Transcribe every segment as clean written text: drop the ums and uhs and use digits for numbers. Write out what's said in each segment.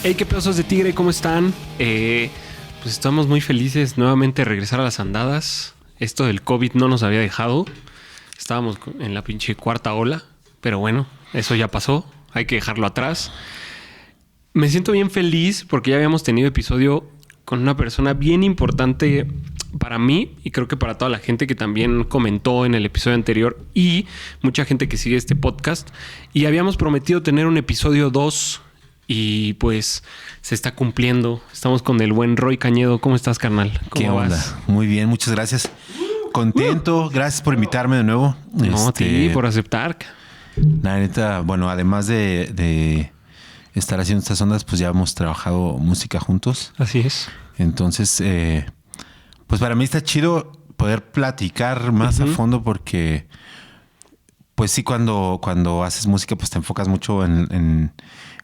Hey, qué pedazos de tigre, ¿cómo están? Pues estamos muy felices nuevamente de regresar a las andadas. Esto del COVID no nos había dejado. Estábamos en la pinche cuarta ola, pero bueno, eso ya pasó. Hay que dejarlo atrás. Me siento bien feliz porque ya habíamos tenido episodio con una persona bien importante para mí y creo que para toda la gente que también comentó en el episodio anterior y mucha gente que sigue este podcast. Y habíamos prometido tener un episodio 2 y pues se está cumpliendo. Estamos con el buen Roy Cañedo. ¿Cómo estás, carnal? ¿Qué onda? Muy bien, muchas gracias. Contento, gracias por invitarme de nuevo. No, a ti por aceptar. La neta, bueno, además de estar haciendo estas ondas, pues ya hemos trabajado música juntos. Así es. Entonces, pues para mí está chido poder platicar más a fondo porque, pues sí, cuando haces música, pues te enfocas mucho en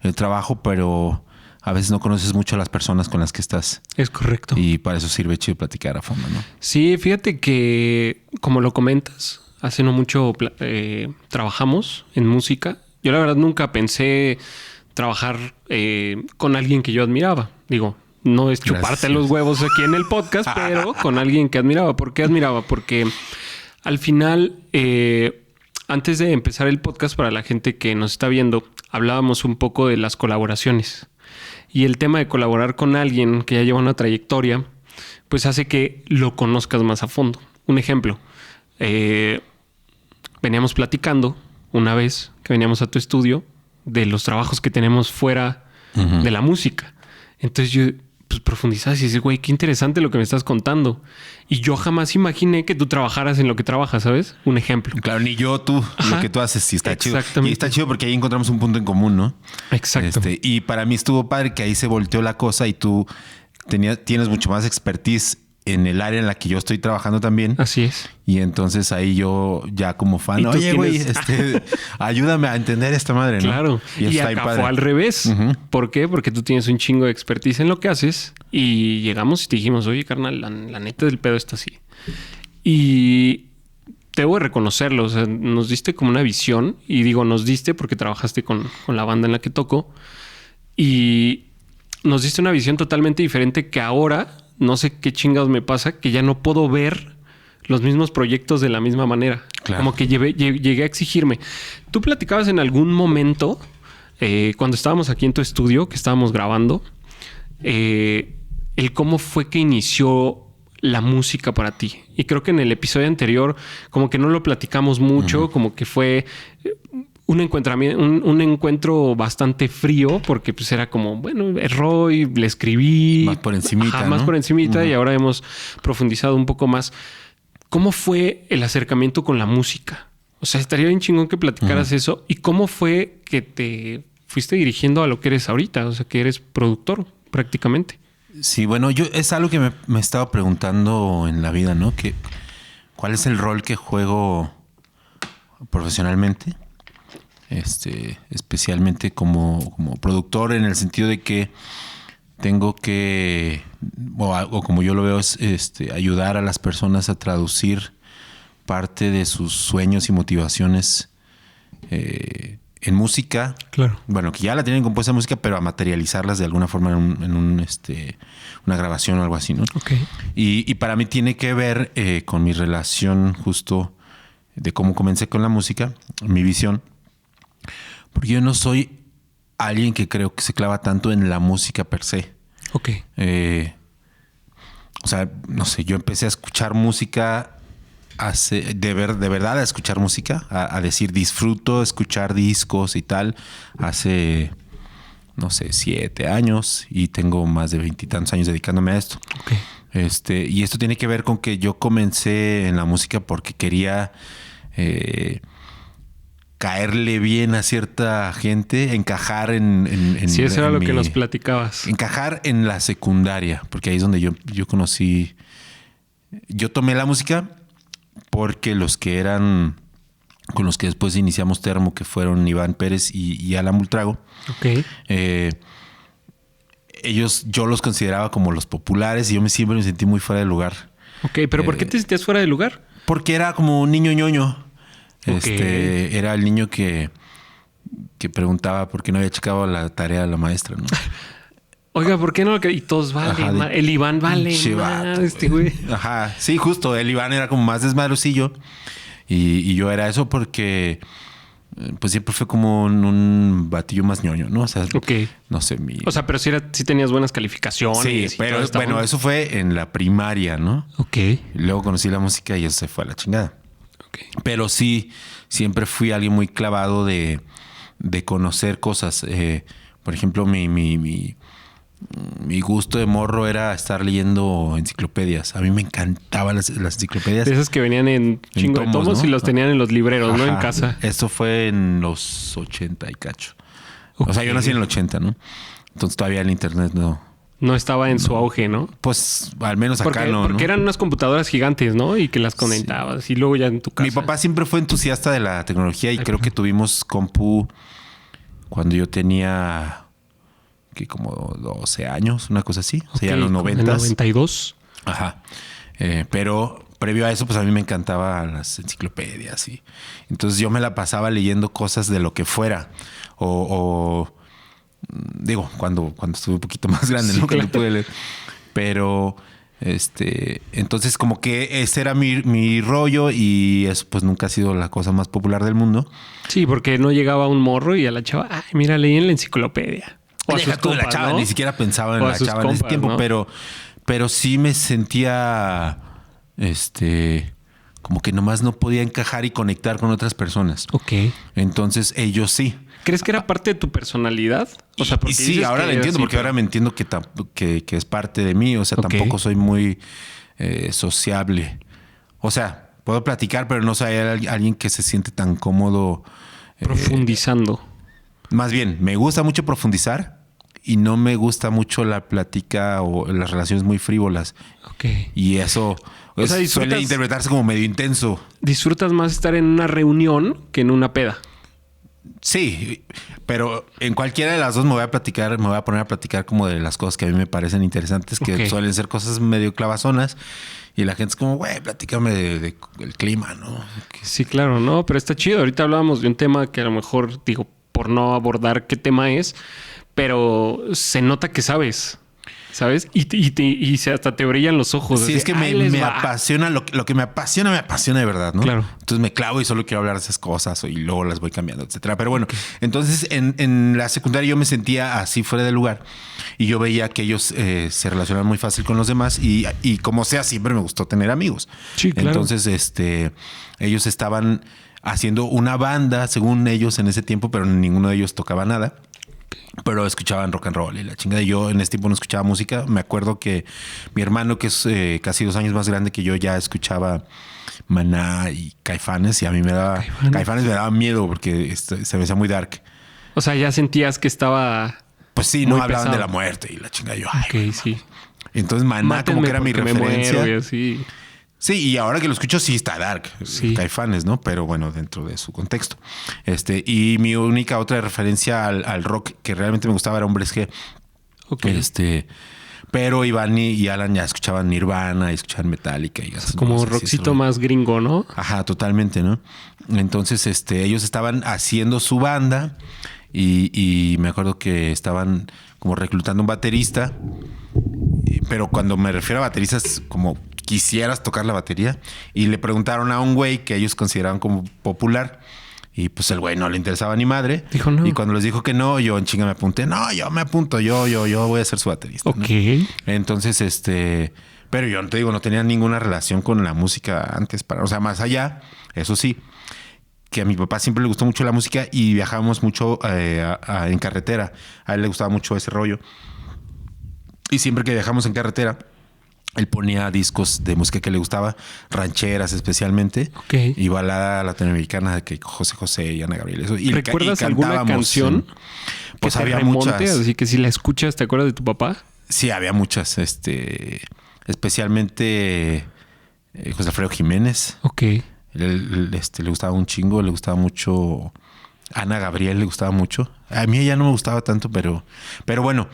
el trabajo, pero a veces no conoces mucho a las personas con las que estás. Es correcto. Y para eso sirve chido platicar a fondo, ¿no? Sí, fíjate que, como lo comentas, hace no mucho trabajamos en música. Yo la verdad nunca pensé trabajar con alguien que yo admiraba. Digo, no es chuparte los huevos aquí en el podcast, pero con alguien que admiraba. ¿Por qué admiraba? Porque al final, antes de empezar el podcast, para la gente que nos está viendo, hablábamos un poco de las colaboraciones. Y el tema de colaborar con alguien que ya lleva una trayectoria, pues hace que lo conozcas más a fondo. Un ejemplo, veníamos platicando una vez que veníamos a tu estudio de los trabajos que tenemos fuera de la música. Entonces yo pues profundizaba y dices, güey, qué interesante lo que me estás contando. Y yo jamás imaginé que tú trabajaras en lo que trabajas, ¿sabes? Un ejemplo. Claro, ni yo, tú. Ajá. Lo que tú haces sí está chido. Exactamente. Y está chido porque ahí encontramos un punto en común, ¿no? Exacto. Y para mí estuvo padre que ahí se volteó la cosa y tú tienes mucho más expertise en el área en la que yo estoy trabajando también. Así es. Y entonces ahí yo ya como fan, oye, güey, ayúdame a entender esta madre, ¿no? Claro. Y acá fue al revés. ¿Por qué? Porque tú tienes un chingo de expertise en lo que haces y llegamos y te dijimos, oye, carnal, la neta del pedo está así. Y debo de reconocerlo. O sea, nos diste como una visión y digo, nos diste porque trabajaste con la banda en la que toco y nos diste una visión totalmente diferente que ahora no sé qué chingados me pasa, que ya no puedo ver los mismos proyectos de la misma manera. Claro. Como que llegué a exigirme. Tú platicabas en algún momento, cuando estábamos aquí en tu estudio, que estábamos grabando, el cómo fue que inició la música para ti. Y creo que en el episodio anterior como que no lo platicamos mucho, como que fue un encuentro bastante frío, porque pues era como, bueno, Roy, le escribí. Más por encimita, más por encimita, y ahora hemos profundizado un poco más. ¿Cómo fue el acercamiento con la música? O sea, estaría bien chingón que platicaras eso. ¿Y cómo fue que te fuiste dirigiendo a lo que eres ahorita? O sea, que eres productor prácticamente. Sí, bueno, yo es algo que me he estado preguntando en la vida, ¿no? ¿Cuál es el rol que juego profesionalmente? Especialmente como productor, en el sentido de que tengo que, o como yo lo veo, es ayudar a las personas a traducir parte de sus sueños y motivaciones en música. Claro. Bueno, que ya la tienen compuesta en música, pero a materializarlas de alguna forma en una grabación o algo así, ¿no? Okay. Y para mí tiene que ver con mi relación justo de cómo comencé con la música, mi visión. Porque yo no soy alguien que creo que se clava tanto en la música per se. Ok. O sea, no sé, yo empecé a escuchar música de verdad a escuchar música, a decir disfruto escuchar discos y tal, hace, no sé, 7 años y tengo más de 20 y tantos años dedicándome a esto. Okay. Y esto tiene que ver con que yo comencé en la música porque quería caerle bien a cierta gente, encajar en sí, eso era lo que nos platicabas. Encajar en la secundaria, porque ahí es donde yo conocí. Yo tomé la música porque los que eran con los que después iniciamos Termo, que fueron Iván Pérez y Alan Bultrago. Ok. Ellos, yo los consideraba como los populares y yo siempre me sentí muy fuera de lugar. Ok, pero ¿por qué te sentías fuera de lugar? Porque era como un niño ñoño. Okay. Era el niño que preguntaba por qué no había checado la tarea de la maestra, ¿no? Oiga, ¿por qué no? Y todos vale. El Iván vale. Güey. Ajá. Sí, justo. El Iván era como más desmadrocillo. Y yo era eso porque pues siempre fue como un batillo más ñoño, ¿no? O sea, no sé, O sea, pero sí tenías buenas calificaciones. Sí, pero bueno, eso fue en la primaria, ¿no? Ok. Luego conocí la música y eso se fue a la chingada. Okay. Pero sí, siempre fui alguien muy clavado de conocer cosas. Por ejemplo, mi gusto de morro era estar leyendo enciclopedias. A mí me encantaban las enciclopedias. De esas que venían en chingo de tomos, ¿no? Y los tenían en los libreros, ¿no? En casa. Esto fue en los 80 y cacho. Okay. O sea, yo nací en el 80, ¿no? Entonces todavía el internet no estaba en su auge, ¿no? Pues al menos acá no. Porque eran unas computadoras gigantes, ¿no? Y que las conectabas. Sí. Y luego ya en tu casa. Mi papá siempre fue entusiasta de la tecnología y creo que tuvimos compu cuando yo tenía como 12 años, una cosa así. O sea, ya en los 90. ¿En 92? Ajá. Pero previo a eso, pues a mí me encantaban las enciclopedias. Y entonces yo me la pasaba leyendo cosas de lo que fuera. Digo, cuando estuve un poquito más grande, sí, ¿no? Claro. Que no pude leer. Pero, entonces como que ese era mi rollo y eso pues nunca ha sido la cosa más popular del mundo. Sí, porque no llegaba un morro y a la chava, ay, mira, leí en la enciclopedia. O a sus compas, la chava, ¿no? Ni siquiera pensaba en la chava en ese tiempo, ¿no? pero sí me sentía, como que nomás no podía encajar y conectar con otras personas. Ok. Entonces ellos sí. ¿Crees que era parte de tu personalidad? O sea, porque sí, ahora lo entiendo, porque ahora me entiendo que es parte de mí. O sea, tampoco soy muy sociable. O sea, puedo platicar, pero no soy alguien que se siente tan cómodo. Profundizando. Más bien, me gusta mucho profundizar y no me gusta mucho la plática o las relaciones muy frívolas. Ok. Y eso suele interpretarse como medio intenso. ¿Disfrutas más estar en una reunión que en una peda? Sí, pero en cualquiera de las dos me voy a poner a platicar como de las cosas que a mí me parecen interesantes, que suelen ser cosas medio clavazonas. Y la gente es como, güey, platícame del clima, ¿no? Sí, claro, no, pero está chido. Ahorita hablábamos de un tema que a lo mejor, digo, por no abordar qué tema es, pero se nota que sabes. ¿Sabes? Y hasta te brillan los ojos. Sí, así, es que me apasiona. Lo que me apasiona de verdad, ¿no? Claro. Entonces me clavo y solo quiero hablar de esas cosas y luego las voy cambiando, etcétera. Pero bueno, entonces en la secundaria yo me sentía así fuera de lugar y yo veía que ellos se relacionaban muy fácil con los demás y como sea, siempre me gustó tener amigos. Sí, claro. Entonces, ellos estaban haciendo una banda, según ellos en ese tiempo, pero ninguno de ellos tocaba nada. Pero escuchaban rock and roll y la chingada. Yo en ese tiempo no escuchaba música. Me acuerdo que mi hermano, que es casi 2 años más grande que yo, ya escuchaba Maná y Caifanes. Y a mí Caifanes me daba miedo porque se me hacía muy dark. O sea, ya sentías que estaba... Pues sí, no hablaban pesado de la muerte y la chingada. Yo, ay, sí. Entonces Maná como que era mi referencia. Me muero, sí. Sí, y ahora que lo escucho sí está dark, sí. Caifanes, ¿no? Pero bueno, dentro de su contexto. Y mi única otra referencia al rock que realmente me gustaba era Hombres G. Okay. Pero Iván y Alan ya escuchaban Nirvana y escuchaban Metallica. Y como rockcito más gringo, ¿no? Ajá, totalmente, ¿no? Entonces, ellos estaban haciendo su banda y me acuerdo que estaban como reclutando un baterista. Pero cuando me refiero a bateristas, como quisieras tocar la batería, y le preguntaron a un güey que ellos consideraban como popular y pues el güey no le interesaba ni madre. Dijo no. Y cuando les dijo que no, yo en chinga me apunté. No, yo me apunto, yo voy a ser su baterista. Ok. ¿No? Entonces, pero yo te digo, no tenía ninguna relación con la música antes, o sea, más allá, eso sí, que a mi papá siempre le gustó mucho la música y viajábamos mucho en carretera. A él le gustaba mucho ese rollo. Y siempre que viajamos en carretera, él ponía discos de música que le gustaba, rancheras especialmente, y balada latinoamericana de que José José y Ana Gabriel. Eso. Y ¿recuerdas alguna canción? Pues que había remonte, muchas. Así que si la escuchas, ¿te acuerdas de tu papá? Sí, había muchas. Especialmente José Alfredo Jiménez. Ok. Le gustaba un chingo, le gustaba mucho Ana Gabriel, le gustaba mucho. A mí ella no me gustaba tanto, pero bueno.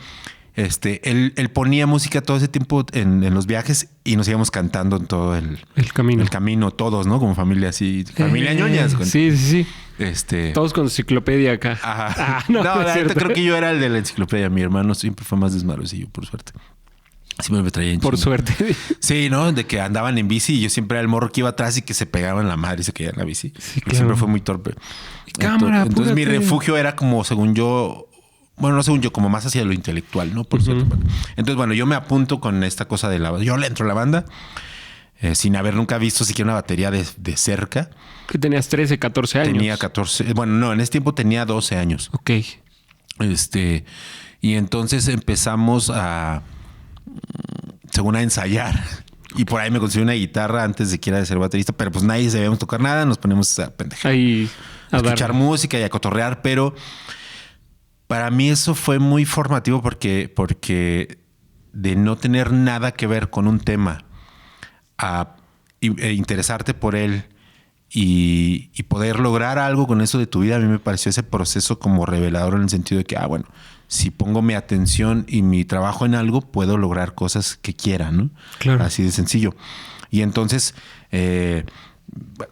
Él ponía música todo ese tiempo en los viajes y nos íbamos cantando en todo el camino. El camino, todos, ¿no? Como familia así, familia ñoñas. Sí. Todos con enciclopedia acá. Ajá. No, no, no es la neta, cierto. creo que yo era el de la enciclopedia. Mi hermano siempre fue más desmadrocillo, por suerte. Siempre me traía en Por chinga. suerte. Sí, ¿no? De que andaban en bici y yo siempre era el morro que iba atrás y que se pegaba en la madre y se caía en la bici. Sí, Porque claro. siempre fue muy torpe. Cámara, entonces mi apúrate. refugio era como, según yo, bueno, no según yo, como más hacia lo intelectual, ¿no? Por cierto. Entonces, bueno, yo me apunto con esta cosa de la banda. Yo le entro a la banda sin haber nunca visto siquiera una batería de cerca. Que tenías 13, 14 años. Tenía 14, bueno, no, en ese tiempo tenía 12 años. Ok. Y entonces empezamos según a ensayar. Y por ahí me conseguí una guitarra antes de que era de ser baterista, pero pues nadie sabíamos tocar nada, nos ponemos a pendejar. Ahí A escuchar música y a cotorrear, pero para mí eso fue muy formativo porque de no tener nada que ver con un tema e interesarte por él y poder lograr algo con eso de tu vida, a mí me pareció ese proceso como revelador en el sentido de que, bueno, si pongo mi atención y mi trabajo en algo, puedo lograr cosas que quiera, ¿no? Claro. Así de sencillo. Y entonces,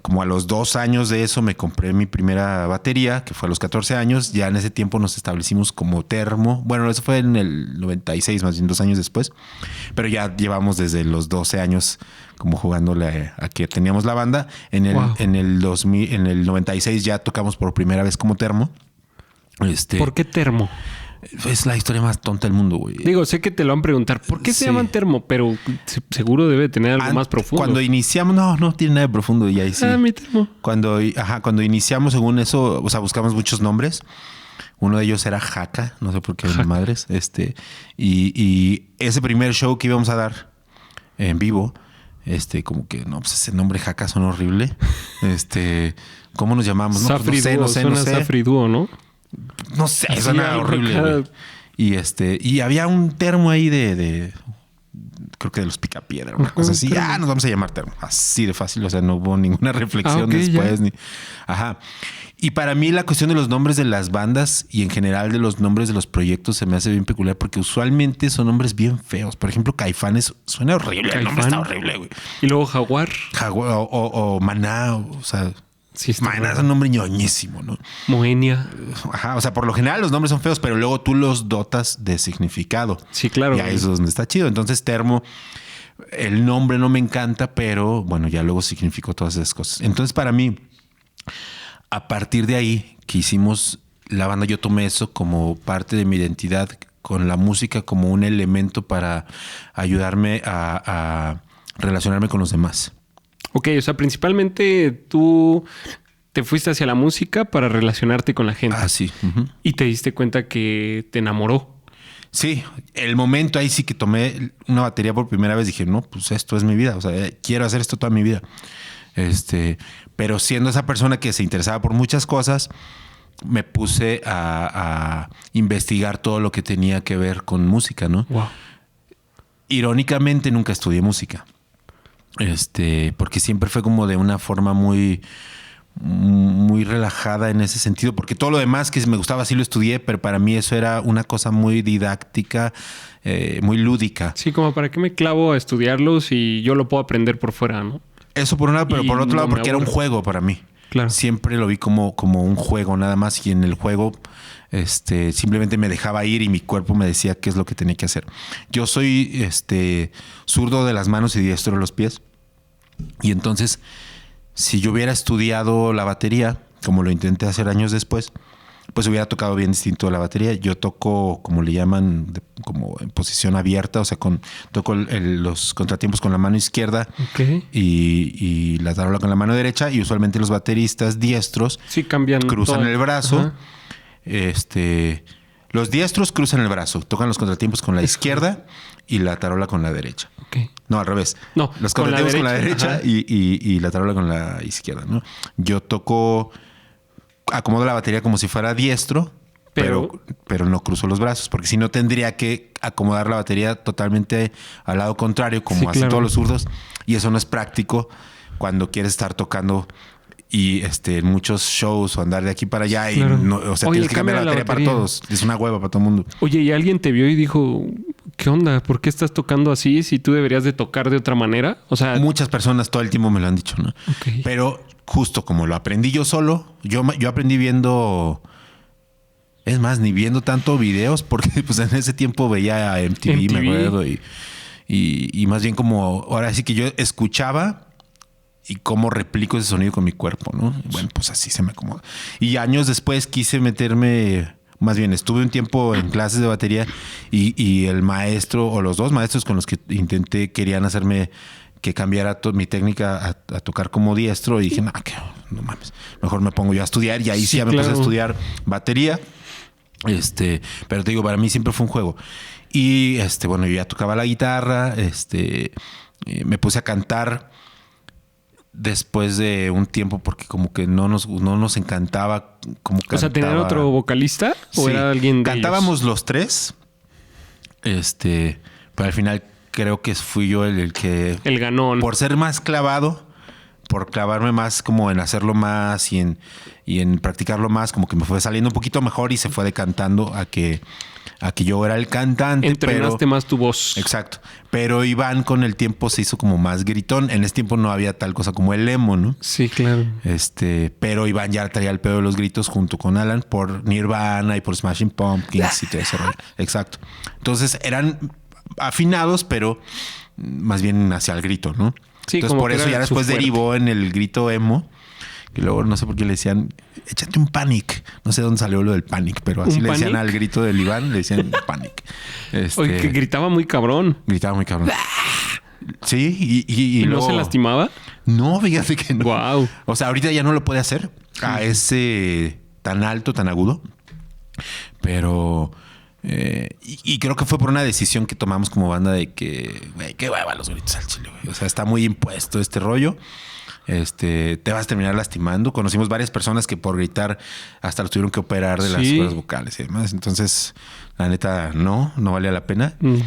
como a los 2 años de eso, me compré mi primera batería, que fue a los 14 años. Ya en ese tiempo nos establecimos como Termo. Bueno, eso fue en el 96, más bien 2 años después. Pero ya llevamos desde los 12 años como jugándole a que teníamos la banda. En el 2000, en el 96 ya tocamos por primera vez como Termo. ¿Por qué termo? Es la historia más tonta del mundo, güey. Digo, sé que te lo van a preguntar. ¿Por qué se llaman termo? Pero seguro debe tener algo más profundo. Cuando iniciamos, no tiene nada de profundo. Y ahí sí. Mi termo. Cuando iniciamos, según eso, o sea, buscamos muchos nombres. Uno de ellos era Jaca, no sé por qué, madres. Y ese primer show que íbamos a dar en vivo, como que, no, pues ese nombre Jaca son horrible. ¿Cómo nos llamamos? No, pues no sé. Safri Duo, ¿no? No sé, suena horrible, güey. Y había un termo ahí creo que de los Picapiedra, una cosa así. Nos vamos a llamar Termo. Así de fácil, o sea, no hubo ninguna reflexión después. Y para mí la cuestión de los nombres de las bandas y en general de los nombres de los proyectos se me hace bien peculiar porque usualmente son nombres bien feos. Por ejemplo, Caifanes suena horrible. El nombre está horrible, güey. Y luego Jaguar. O Maná, o sea... Sí, Maná es un nombre ñoñísimo, ¿no? Moenia. O sea, por lo general los nombres son feos, pero luego tú los dotas de significado. Sí, claro. Y ahí es donde está chido. Entonces, Termo, el nombre no me encanta, pero bueno, ya luego significó todas esas cosas. Entonces, para mí, a partir de ahí que hicimos la banda, yo tomé eso como parte de mi identidad, con la música como un elemento para ayudarme a relacionarme con los demás. Ok, o sea, principalmente tú te fuiste hacia la música para relacionarte con la gente. Sí. Y te diste cuenta que te enamoró. Sí, el momento ahí sí que tomé una batería por primera vez, dije, no, pues esto es mi vida, o sea, quiero hacer esto toda mi vida. Pero siendo esa persona que se interesaba por muchas cosas, me puse a investigar todo lo que tenía que ver con música, ¿no? Wow. Irónicamente nunca estudié música. Porque siempre fue como de una forma muy relajada en ese sentido, porque todo lo demás que me gustaba sí lo estudié, pero para mí eso era una cosa muy didáctica, muy lúdica. Sí, como para qué me clavo a estudiarlo si yo lo puedo aprender por fuera, ¿no? Eso por un lado, pero por otro lado porque era un juego para mí. Claro. Siempre lo vi como un juego nada más, y en el juego simplemente me dejaba ir y mi cuerpo me decía qué es lo que tenía que hacer. Yo soy zurdo de las manos y diestro de los pies. Y entonces, si yo hubiera estudiado la batería, como lo intenté hacer años después, pues hubiera tocado bien distinto la batería. Yo toco, como le llaman, como en posición abierta, o sea, toco los contratiempos con la mano izquierda. Okay. Y la tarola con la mano derecha, y usualmente los bateristas diestros cruzan el brazo. Ajá. Los diestros cruzan el brazo, tocan los contratiempos con la izquierda y la tarola con la derecha. Okay. No, al revés. No, los contratiempos con la derecha ajá. y la tarola con la izquierda, ¿no? Yo acomodo la batería como si fuera diestro, pero no cruzo los brazos, porque si no tendría que acomodar la batería totalmente al lado contrario, como hacen todos los zurdos, y eso no es práctico cuando quieres estar tocando y en muchos shows o andar de aquí para allá y no, o sea, tienes que cambiar la batería para todos. Es una hueva para todo el mundo. Oye, ¿y alguien te vio y dijo, ¿qué onda? ¿Por qué estás tocando así si tú deberías de tocar de otra manera? O sea, muchas personas todo el tiempo me lo han dicho, ¿no? Ok. Pero justo como lo aprendí yo solo, yo aprendí viendo... Es más, ni viendo tanto videos, porque pues en ese tiempo veía MTV. Me acuerdo, y más bien como ahora sí que yo escuchaba y cómo replico ese sonido con mi cuerpo, ¿no? Bueno, pues así se me acomoda. Y años después quise meterme, más bien estuve un tiempo en clases de batería y el maestro o los dos maestros con los que intenté querían hacerme que cambiara mi técnica a tocar como diestro y dije, no mames, mejor me pongo yo a estudiar y ahí sí ya me puse a estudiar batería. Pero te digo, para mí siempre fue un juego. Y bueno, yo ya tocaba la guitarra, me puse a cantar después de un tiempo porque como que no nos encantaba como cantaba. O sea, ¿tener otro vocalista o sí, era alguien de cantábamos ellos? Los tres. Pero al final creo que fui yo el que... El ganón. Por ser más clavado, por clavarme más como en hacerlo más y en practicarlo más, como que me fue saliendo un poquito mejor y se fue decantando a que yo era el cantante. Entrenaste más tu voz. Exacto. Pero Iván con el tiempo se hizo como más gritón. En ese tiempo no había tal cosa como el emo, ¿no? Sí, claro. Pero Iván ya traía el pedo de los gritos junto con Alan por Nirvana y por Smashing Pumpkins y todo eso. Exacto. Entonces eran afinados, pero más bien hacia el grito, ¿no? Sí, entonces como por que eso era ya después su fuerte. derivó en el grito emo. Y luego no sé por qué le decían, échate un panic. No sé dónde salió lo del panic, pero así le decían al grito del Iván, le decían panic. Oye, que gritaba muy cabrón. Gritaba muy cabrón. Sí, y ¿No luego... se lastimaba? No, fíjate que no. Wow. O sea, ahorita ya no lo puede hacer a ese tan alto, tan agudo. Pero... y creo que fue por una decisión que tomamos como banda de que, güey, qué hueva los gritos al chile, güey. O sea, está muy impuesto este rollo. Te vas a terminar lastimando. Conocimos varias personas que por gritar hasta los tuvieron que operar de las cuerdas vocales y demás. Entonces, la neta, no valía la pena. Uh-huh.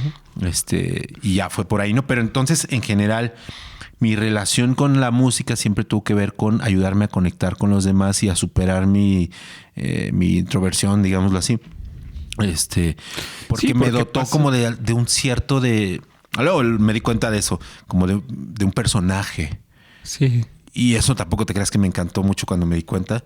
Y ya fue por ahí, ¿no? Pero entonces, en general, mi relación con la música siempre tuvo que ver con ayudarme a conectar con los demás y a superar mi introversión, digámoslo así. Porque me dotó como de un cierto de... Luego me di cuenta de eso, como de un personaje. Sí. Y eso tampoco te creas que me encantó mucho cuando me di cuenta,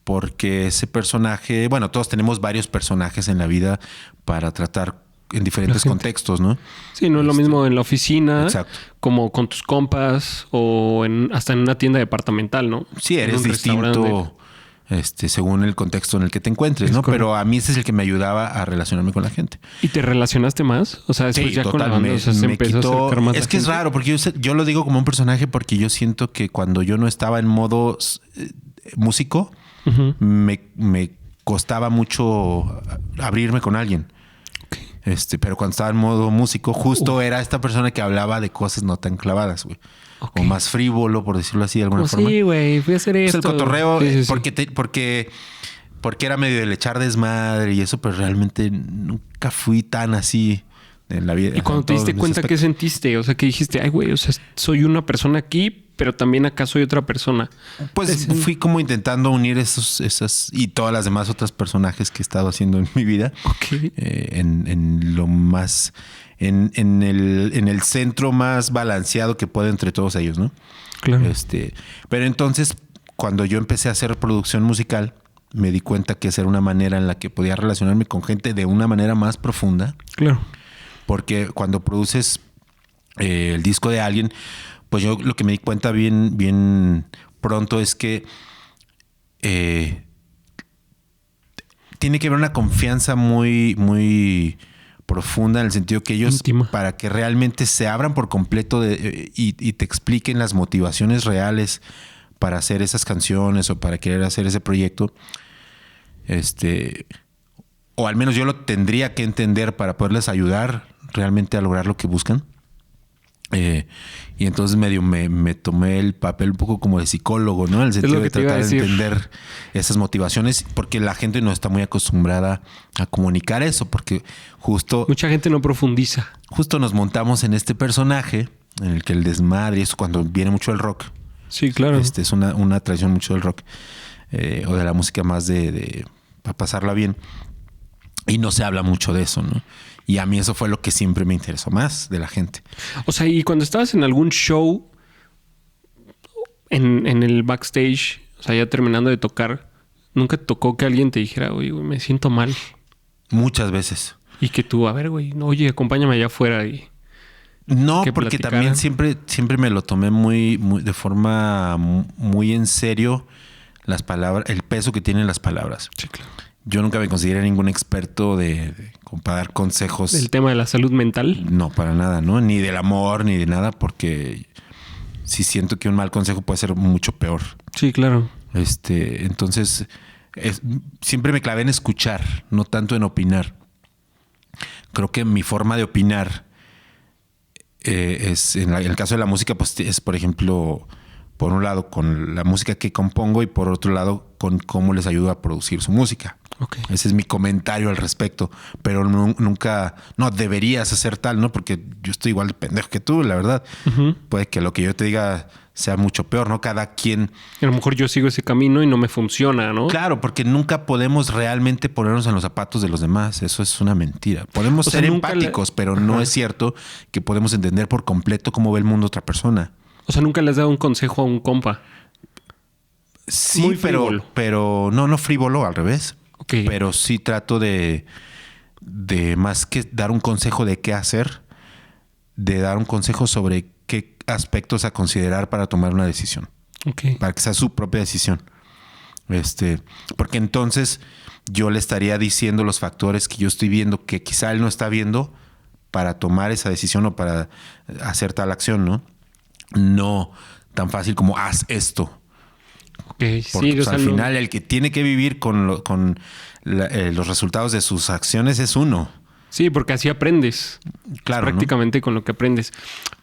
porque ese personaje, bueno, todos tenemos varios personajes en la vida para tratar en diferentes contextos, ¿no? Sí, no es lo mismo en la oficina, exacto, como con tus compas o hasta en una tienda departamental, ¿no? Sí, eres distinto según el contexto en el que te encuentres, ¿no? Correcto. Pero a mí ese es el que me ayudaba a relacionarme con la gente. ¿Y te relacionaste más? O sea, después sí, ya con la banda, o sea, se empezó a acercar más. Es que es raro, porque yo lo digo como un personaje porque yo siento que cuando yo no estaba en modo músico, uh-huh, me costaba mucho abrirme con alguien. Okay. Pero cuando estaba en modo músico, justo era esta persona que hablaba de cosas no tan clavadas, güey. Okay. O más frívolo, por decirlo así de alguna forma. Sí, güey, fui a hacer esto. Pues el cotorreo, sí. porque era medio del echar desmadre y eso, pero realmente nunca fui tan así en la vida. Y cuando te diste cuenta, ¿qué sentiste? O sea, que dijiste, ay, güey, o sea, soy una persona aquí, pero también acá soy otra persona. Pues fui como intentando unir esas y todas las demás otras personajes que he estado haciendo en mi vida. Okay. En lo más... En el centro más balanceado que puede entre todos ellos, ¿no? Claro. Pero entonces, cuando yo empecé a hacer producción musical, me di cuenta que esa era una manera en la que podía relacionarme con gente de una manera más profunda. Claro. Porque cuando produces el disco de alguien, pues yo lo que me di cuenta bien pronto es que tiene que haber una confianza muy, muy profunda, en el sentido que ellos, íntima, para que realmente se abran por completo y te expliquen las motivaciones reales para hacer esas canciones o para querer hacer ese proyecto, o al menos yo lo tendría que entender para poderles ayudar realmente a lograr lo que buscan. Y entonces medio me tomé el papel un poco como de psicólogo, ¿no? En el sentido de tratar de entender esas motivaciones, porque la gente no está muy acostumbrada a comunicar eso, porque justo... Mucha gente no profundiza. Justo nos montamos en este personaje en el que el desmadre, eso cuando viene mucho el rock. Sí, claro. Es una tradición mucho del rock, o de la música más para pasarla bien. Y no se habla mucho de eso, ¿no? Y a mí eso fue lo que siempre me interesó más de la gente. O sea, y cuando estabas en algún show, en el backstage, o sea, ya terminando de tocar, ¿nunca te tocó que alguien te dijera, oye, güey, me siento mal? Muchas veces. Y que tú, a ver, güey, no, oye, acompáñame allá afuera y... No, porque también siempre me lo tomé muy de forma muy en serio las palabras, el peso que tienen las palabras. Sí, claro. Yo nunca me consideré ningún experto para dar consejos. ¿Del tema de la salud mental? No, para nada, ¿no? Ni del amor, ni de nada, porque sí siento que un mal consejo puede ser mucho peor. Sí, claro. Entonces, siempre me clavé en escuchar, no tanto en opinar. Creo que mi forma de opinar es, en el caso de la música, pues es, por ejemplo, por un lado con la música que compongo y por otro lado con cómo les ayudo a producir su música. Okay. Ese es mi comentario al respecto. Pero nunca, no, deberías hacer tal, ¿no? Porque yo estoy igual de pendejo que tú, la verdad. Uh-huh. Puede que lo que yo te diga sea mucho peor, ¿no? Cada quien... A lo mejor yo sigo ese camino y no me funciona, ¿no? Claro, porque nunca podemos realmente ponernos en los zapatos de los demás. Eso es una mentira. Podemos ser empáticos, pero no es cierto que podemos entender por completo cómo ve el mundo otra persona. O sea, ¿nunca le has dado un consejo a un compa? Sí, muy pero no frívolo, al revés. Okay. Pero sí trato de más que dar un consejo de qué hacer, de dar un consejo sobre qué aspectos a considerar para tomar una decisión. Okay. Para que sea su propia decisión. Porque entonces yo le estaría diciendo los factores que yo estoy viendo que quizá él no está viendo para tomar esa decisión o para hacer tal acción, ¿no? No tan fácil como haz esto. Okay, porque sí, pues, al final el que tiene que vivir con los resultados de sus acciones es uno. Sí, porque así aprendes. Claro, prácticamente, ¿no? Con lo que aprendes.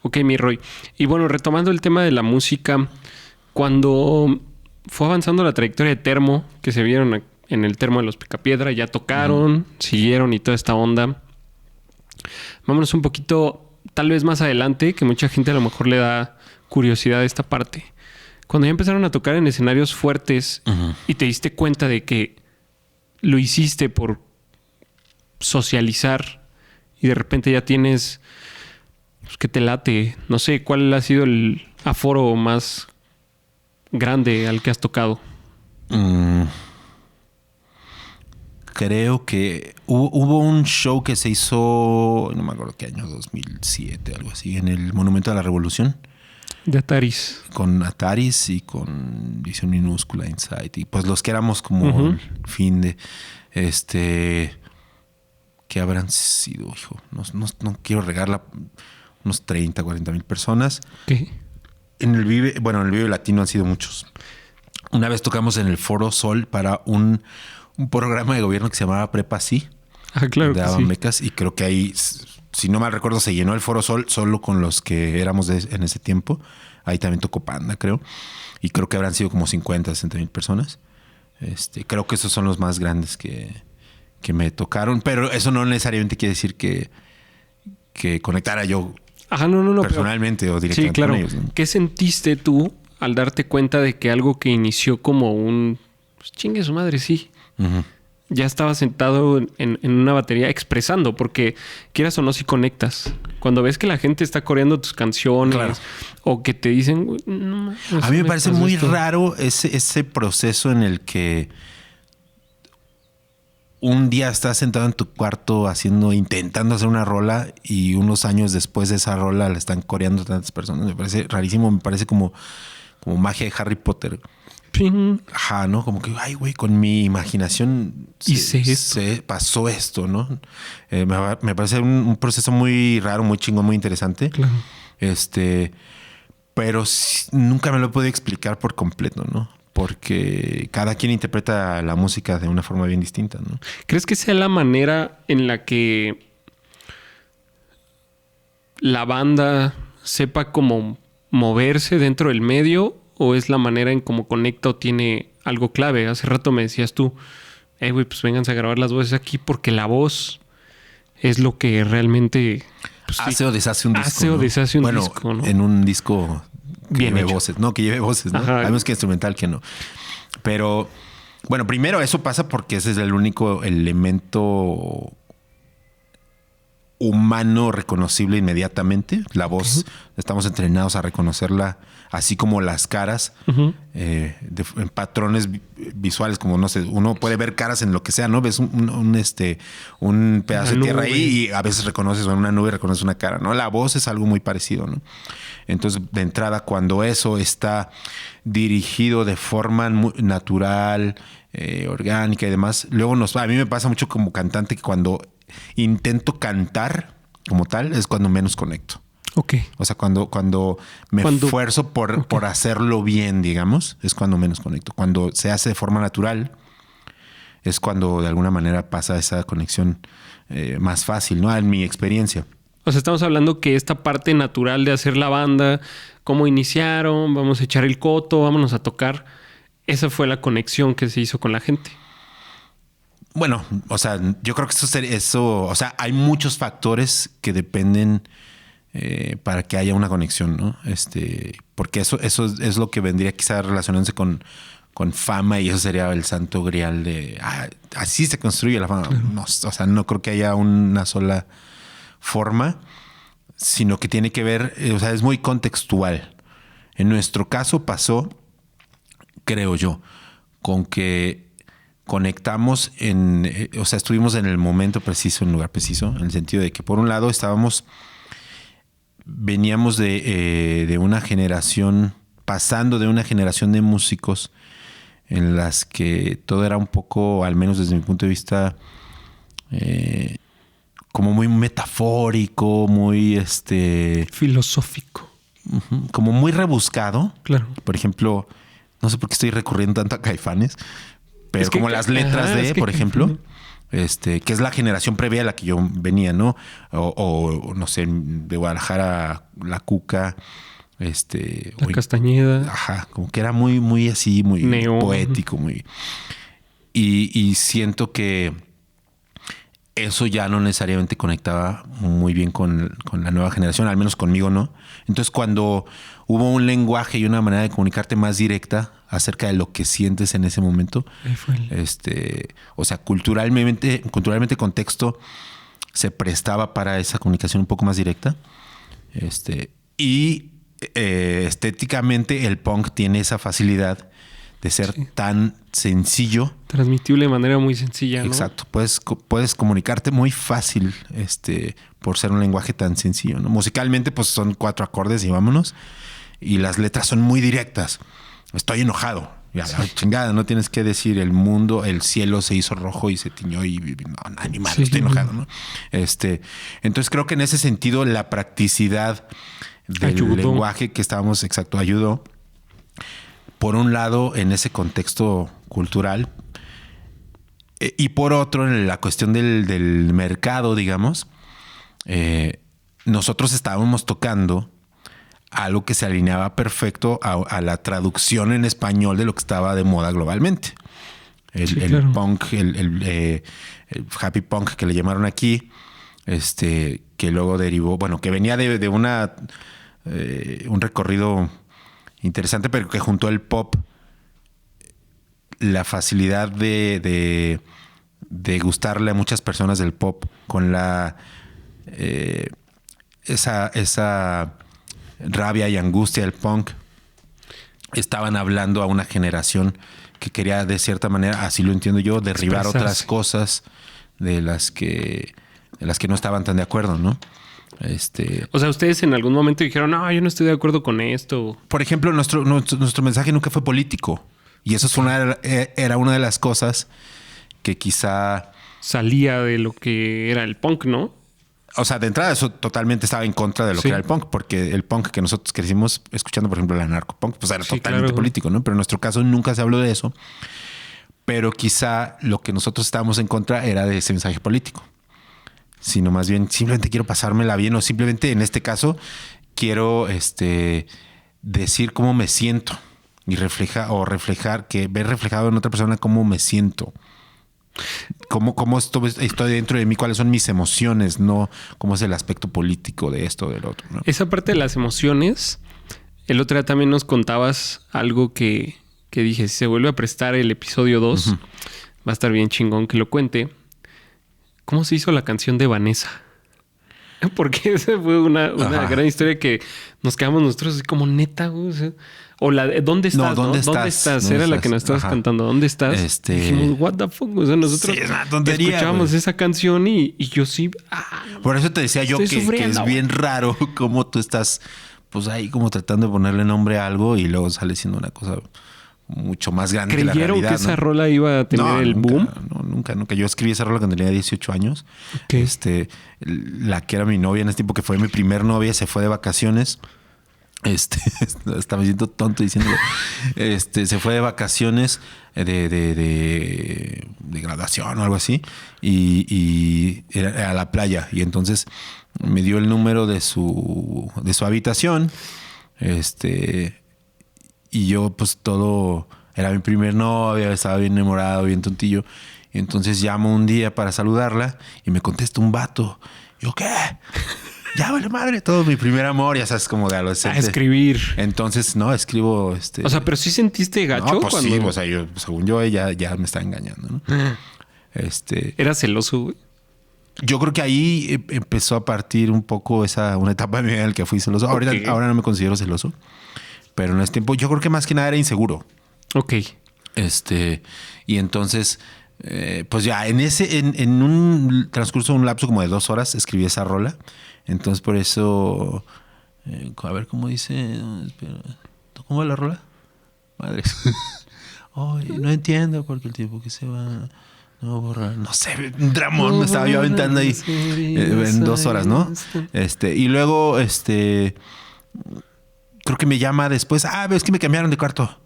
Ok, mi Roy. Y bueno, retomando el tema de la música, cuando fue avanzando la trayectoria de Termo, que se vieron en el Termo de los Picapiedra, ya tocaron, siguieron y toda esta onda. Vámonos un poquito, tal vez más adelante, que mucha gente a lo mejor le da curiosidad a esta parte. Cuando ya empezaron a tocar en escenarios fuertes y te diste cuenta de que lo hiciste por socializar y de repente ya tienes pues, que te late. No sé, ¿cuál ha sido el aforo más grande al que has tocado? Creo que hubo un show que se hizo, no me acuerdo qué año, 2007, algo así, en el Monumento a la Revolución. De Ataris. Con Ataris y con Visión Minúscula, Insight. Y pues los que éramos como el fin de... ¿Qué habrán sido, hijo? No quiero regarla. Unos 30, 40 mil personas. ¿Qué? En el Vive Latino han sido muchos. Una vez tocamos en el Foro Sol para un programa de gobierno que se llamaba Prepa Sí. Ah, claro. Daban becas y creo que ahí, si no mal recuerdo, se llenó el Foro Sol solo con los que éramos en ese tiempo. Ahí también tocó Panda, creo. Y creo que habrán sido como 50, 60 mil personas. Creo que esos son los más grandes que me tocaron. Pero eso no necesariamente quiere decir que conectara yo personalmente o directamente sí, claro. con ellos, ¿no? ¿Qué sentiste tú al darte cuenta de que algo que inició como un... Pues chingue su madre, sí. Uh-huh. Ya estaba sentado en una batería expresando, porque quieras o no, si conectas. Cuando ves que la gente está coreando tus canciones, claro, o que te dicen... No, a mí me parece muy raro ese proceso en el que un día estás sentado en tu cuarto intentando hacer una rola y unos años después de esa rola la están coreando tantas personas. Me parece rarísimo, me parece como magia de Harry Potter. ¡Ping! Ajá, ¿no? Como que, ay, güey, con mi imaginación se pasó esto, ¿no? Me parece un proceso muy raro, muy chingón, muy interesante. Claro. Pero nunca me lo he podido explicar por completo, ¿no? Porque cada quien interpreta la música de una forma bien distinta, ¿no? ¿Crees que sea la manera en la que la banda sepa cómo moverse dentro del medio, o es la manera en cómo conecta o tiene algo clave? Hace rato me decías tú, güey, pues vénganse a grabar las voces aquí, porque la voz es lo que realmente... Pues, hace o deshace un disco. Hace o deshace un disco, ¿no? En un disco que bien lleve hecho. Voces. No, que lleve voces, ¿no? Hay menos que instrumental que no. Pero, bueno, primero eso pasa porque ese es el único elemento humano reconocible inmediatamente. La voz, estamos entrenados a reconocerla, así como las caras, en patrones visuales, como no sé, uno puede ver caras en lo que sea, ¿no? Ves un pedazo de tierra ahí y a veces reconoces, o en una nube reconoces una cara, ¿no? La voz es algo muy parecido, ¿no? Entonces, de entrada, cuando eso está dirigido de forma natural, orgánica y demás, luego a mí me pasa mucho como cantante que cuando intento cantar como tal es cuando menos conecto. Ok. O sea, cuando me esfuerzo por hacerlo bien, digamos, es cuando menos conecto. Cuando se hace de forma natural es cuando de alguna manera pasa esa conexión más fácil, ¿no? En mi experiencia. O sea, estamos hablando que esta parte natural de hacer la banda, cómo iniciaron, vamos a echar el coto, vámonos a tocar, esa fue la conexión que se hizo con la gente. Bueno, o sea, yo creo que eso, o sea, hay muchos factores que dependen para que haya una conexión, ¿no? Porque eso es lo que vendría quizás relacionándose con fama, y eso sería el santo grial de así se construye la fama. Claro. No, o sea, no creo que haya una sola forma, sino que tiene que ver, o sea, es muy contextual. En nuestro caso pasó, creo yo, con que conectamos o sea, estuvimos en el momento preciso, en el lugar preciso, en el sentido de que por un lado veníamos de una generación, pasando de una generación de músicos en las que todo era un poco, al menos desde mi punto de vista, como muy metafórico, muy filosófico. Como muy rebuscado. Claro. Por ejemplo, no sé por qué estoy recurriendo tanto a Caifanes, pero como las letras por ejemplo, que es la generación previa a la que yo venía, ¿no? O no sé, de Guadalajara, La Cuca, La Castañeda. Ajá, como que era muy, muy así, muy Neón. Poético, muy. Y siento que eso ya no necesariamente conectaba muy bien con la nueva generación, al menos conmigo no. Entonces, cuando hubo un lenguaje y una manera de comunicarte más directa acerca de lo que sientes en ese momento, o sea, culturalmente contexto se prestaba para esa comunicación un poco más directa. Y estéticamente el punk tiene esa facilidad de ser tan sencillo. Transmitible de manera muy sencilla, ¿no? Exacto. Puedes comunicarte muy fácil por ser un lenguaje tan sencillo, ¿no? Musicalmente, pues son 4 acordes y vámonos. Y las letras son muy directas. Estoy enojado. Ya, la chingada, no tienes que decir el cielo se hizo rojo y se tiñó y no, animal, estoy enojado, ¿no? Entonces creo que en ese sentido la practicidad del lenguaje que estábamos, ayudó. Por un lado, en ese contexto cultural, y por otro, en la cuestión del mercado, digamos, nosotros estábamos tocando algo que se alineaba perfecto a la traducción en español de lo que estaba de moda globalmente. El punk, el happy punk que le llamaron aquí, que luego derivó, bueno, que venía de un recorrido interesante, pero que junto al pop, la facilidad de gustarle a muchas personas del pop con esa rabia y angustia del punk, estaban hablando a una generación que quería, de cierta manera, así lo entiendo yo, derribar otras cosas de las que no estaban tan de acuerdo, ¿no? O sea, ustedes en algún momento dijeron, no, yo no estoy de acuerdo con esto. Por ejemplo, nuestro mensaje nunca fue político. Y eso era una de las cosas que quizá salía de lo que era el punk, ¿no? O sea, de entrada eso totalmente estaba en contra de lo que era el punk, porque el punk que nosotros crecimos escuchando, por ejemplo, el anarcopunk, pues era totalmente político, ¿no? Pero en nuestro caso nunca se habló de eso. Pero quizá lo que nosotros estábamos en contra era de ese mensaje político. Sino más bien simplemente quiero pasármela bien, o simplemente en este caso quiero decir cómo me siento y reflejar, ver reflejado en otra persona cómo me siento. Cómo estoy dentro de mí, cuáles son mis emociones, no cómo es el aspecto político de esto o del otro, ¿no? Esa parte de las emociones, el otro día también nos contabas algo que dije, si se vuelve a prestar el episodio 2, va a estar bien chingón que lo cuente. ¿Cómo se hizo la canción de Vanessa? Porque esa fue una gran historia que nos quedamos nosotros así como neta, güey. O sea, o la de ¿dónde estás? No, ¿dónde estás? Era la que nos estabas cantando. ¿Dónde estás? Dijimos, what the fuck. O sea, nosotros es una tontería, escuchábamos esa canción y yo sí. Por eso te decía yo que es bien raro cómo tú estás, pues ahí como tratando de ponerle nombre a algo y luego sale siendo una cosa mucho más grande que la realidad. ¿Creyeron que esa rola iba a tener el boom? No, nunca. Yo escribí esa rola cuando tenía 18 años. Okay. La que era mi novia en ese tiempo, que fue mi primer novia, se fue de vacaciones. Hasta me siento tonto diciéndolo. Se fue de vacaciones de graduación o algo así. Y era a la playa. Y entonces me dio el número de su habitación. Y yo, pues todo, era mi primer novia, estaba bien enamorado, bien tontillo. Y entonces llamo un día para saludarla y me contesta un vato. Yo, ¿qué? Ya vale madre, todo mi primer amor, ya sabes, como de adolescente. A escribir. Entonces, no, escribo O sea, pero sí sentiste gacho. No, pues cuando... sí, o sea, yo, según yo, ella ya me está engañando, ¿no? ¿Era celoso, güey? Yo creo que ahí empezó a partir un poco una etapa de mi vida en la que fui celoso. Okay. Ahora no me considero celoso. Pero en ese tiempo yo creo que más que nada era inseguro. Ok. Y entonces, pues ya en un transcurso, un lapso como de 2 horas, escribí esa rola. Entonces por eso, a ver cómo dice, ¿cómo va la rola? Madres. No entiendo porque el tiempo que se va... No borrar, no sé, un dramón me estaba yo aventando ahí en 2 horas, ¿no? Y luego, creo que me llama después. Ves que me cambiaron de cuarto.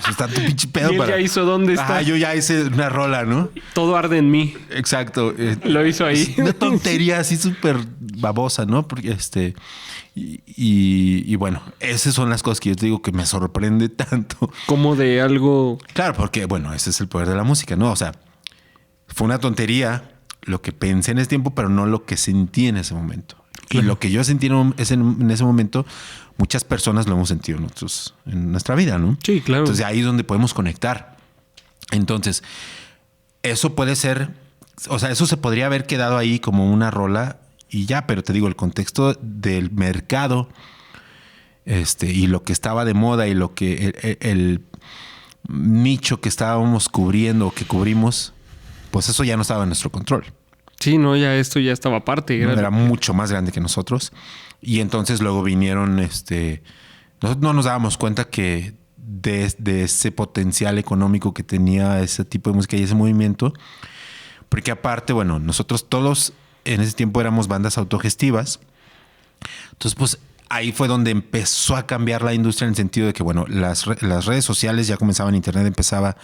Está tu pinche pedo. ¿Y él ya hizo dónde está? Yo ya hice una rola, ¿no? Todo arde en mí. Exacto. Lo hizo ahí. Una tontería así súper babosa, ¿no? Porque y bueno, esas son las cosas que yo te digo que me sorprende tanto. Como de algo... Claro, porque bueno, ese es el poder de la música, ¿no? O sea, fue una tontería lo que pensé en ese tiempo, pero no lo que sentí en ese momento. Claro. Y lo que yo sentí en ese momento, muchas personas lo hemos sentido en nuestra vida, ¿no? Sí, claro. Entonces ahí es donde podemos conectar. Entonces, eso puede ser, o sea, eso se podría haber quedado ahí como una rola y ya, pero te digo, el contexto del mercado, y lo que estaba de moda y lo que el nicho que estábamos cubriendo o que cubrimos, pues eso ya no estaba en nuestro control. Sí, no, ya esto ya estaba aparte. Era mucho más grande que nosotros. Y entonces luego vinieron, nosotros no nos dábamos cuenta que de ese potencial económico que tenía ese tipo de música y ese movimiento. Porque aparte, bueno, nosotros todos en ese tiempo éramos bandas autogestivas. Entonces, pues ahí fue donde empezó a cambiar la industria en el sentido de que, bueno, las redes sociales ya comenzaban, Internet empezaba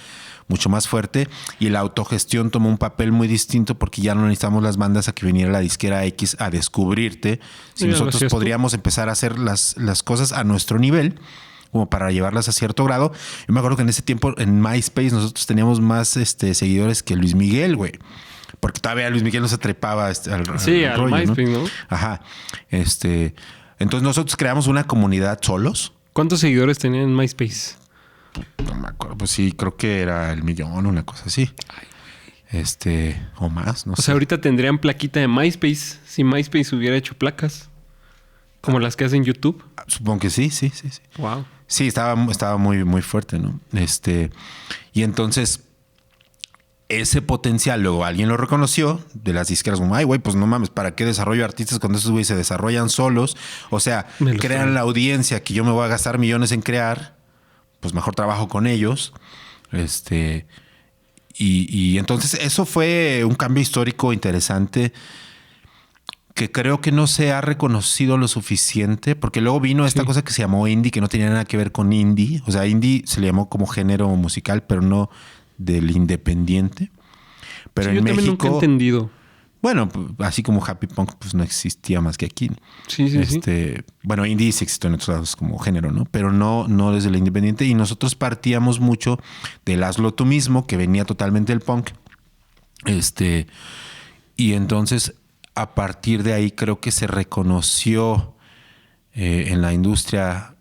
mucho más fuerte y la autogestión tomó un papel muy distinto porque ya no necesitamos las bandas a que viniera la disquera X a descubrirte. Si nosotros podríamos empezar a hacer las cosas a nuestro nivel, como para llevarlas a cierto grado. Yo me acuerdo que en ese tiempo en MySpace nosotros teníamos más seguidores que Luis Miguel, güey. Porque todavía Luis Miguel no se trepaba al rollo, MySpace, ¿no? Ajá. Entonces nosotros creamos una comunidad solos. ¿Cuántos seguidores tenían en MySpace? No me acuerdo, pues sí, creo que era el 1,000,000, una cosa así. O más, no sé. O sea, ahorita tendrían plaquita de MySpace si MySpace hubiera hecho placas. Como las que hacen YouTube. Supongo que sí. Wow. Sí, estaba muy, muy fuerte, ¿no? Y entonces ese potencial luego alguien lo reconoció de las disqueras como, ay, güey, pues no mames, ¿para qué desarrollo artistas cuando esos güeyes se desarrollan solos? O sea, crean la audiencia que yo me voy a gastar millones en crear, pues mejor trabajo con ellos. Y entonces eso fue un cambio histórico interesante que creo que no se ha reconocido lo suficiente, porque luego vino esta cosa que se llamó indie, que no tenía nada que ver con indie. O sea, indie se le llamó como género musical, pero no del independiente. Pero en yo México... también nunca he entendido. Bueno, así como Happy Punk, pues no existía más que aquí. Sí. Bueno, indie sí existió en otros lados como género, ¿no? Pero no desde el independiente. Y nosotros partíamos mucho del hazlo tú mismo, que venía totalmente del punk. Y entonces, a partir de ahí, creo que se reconoció en la industria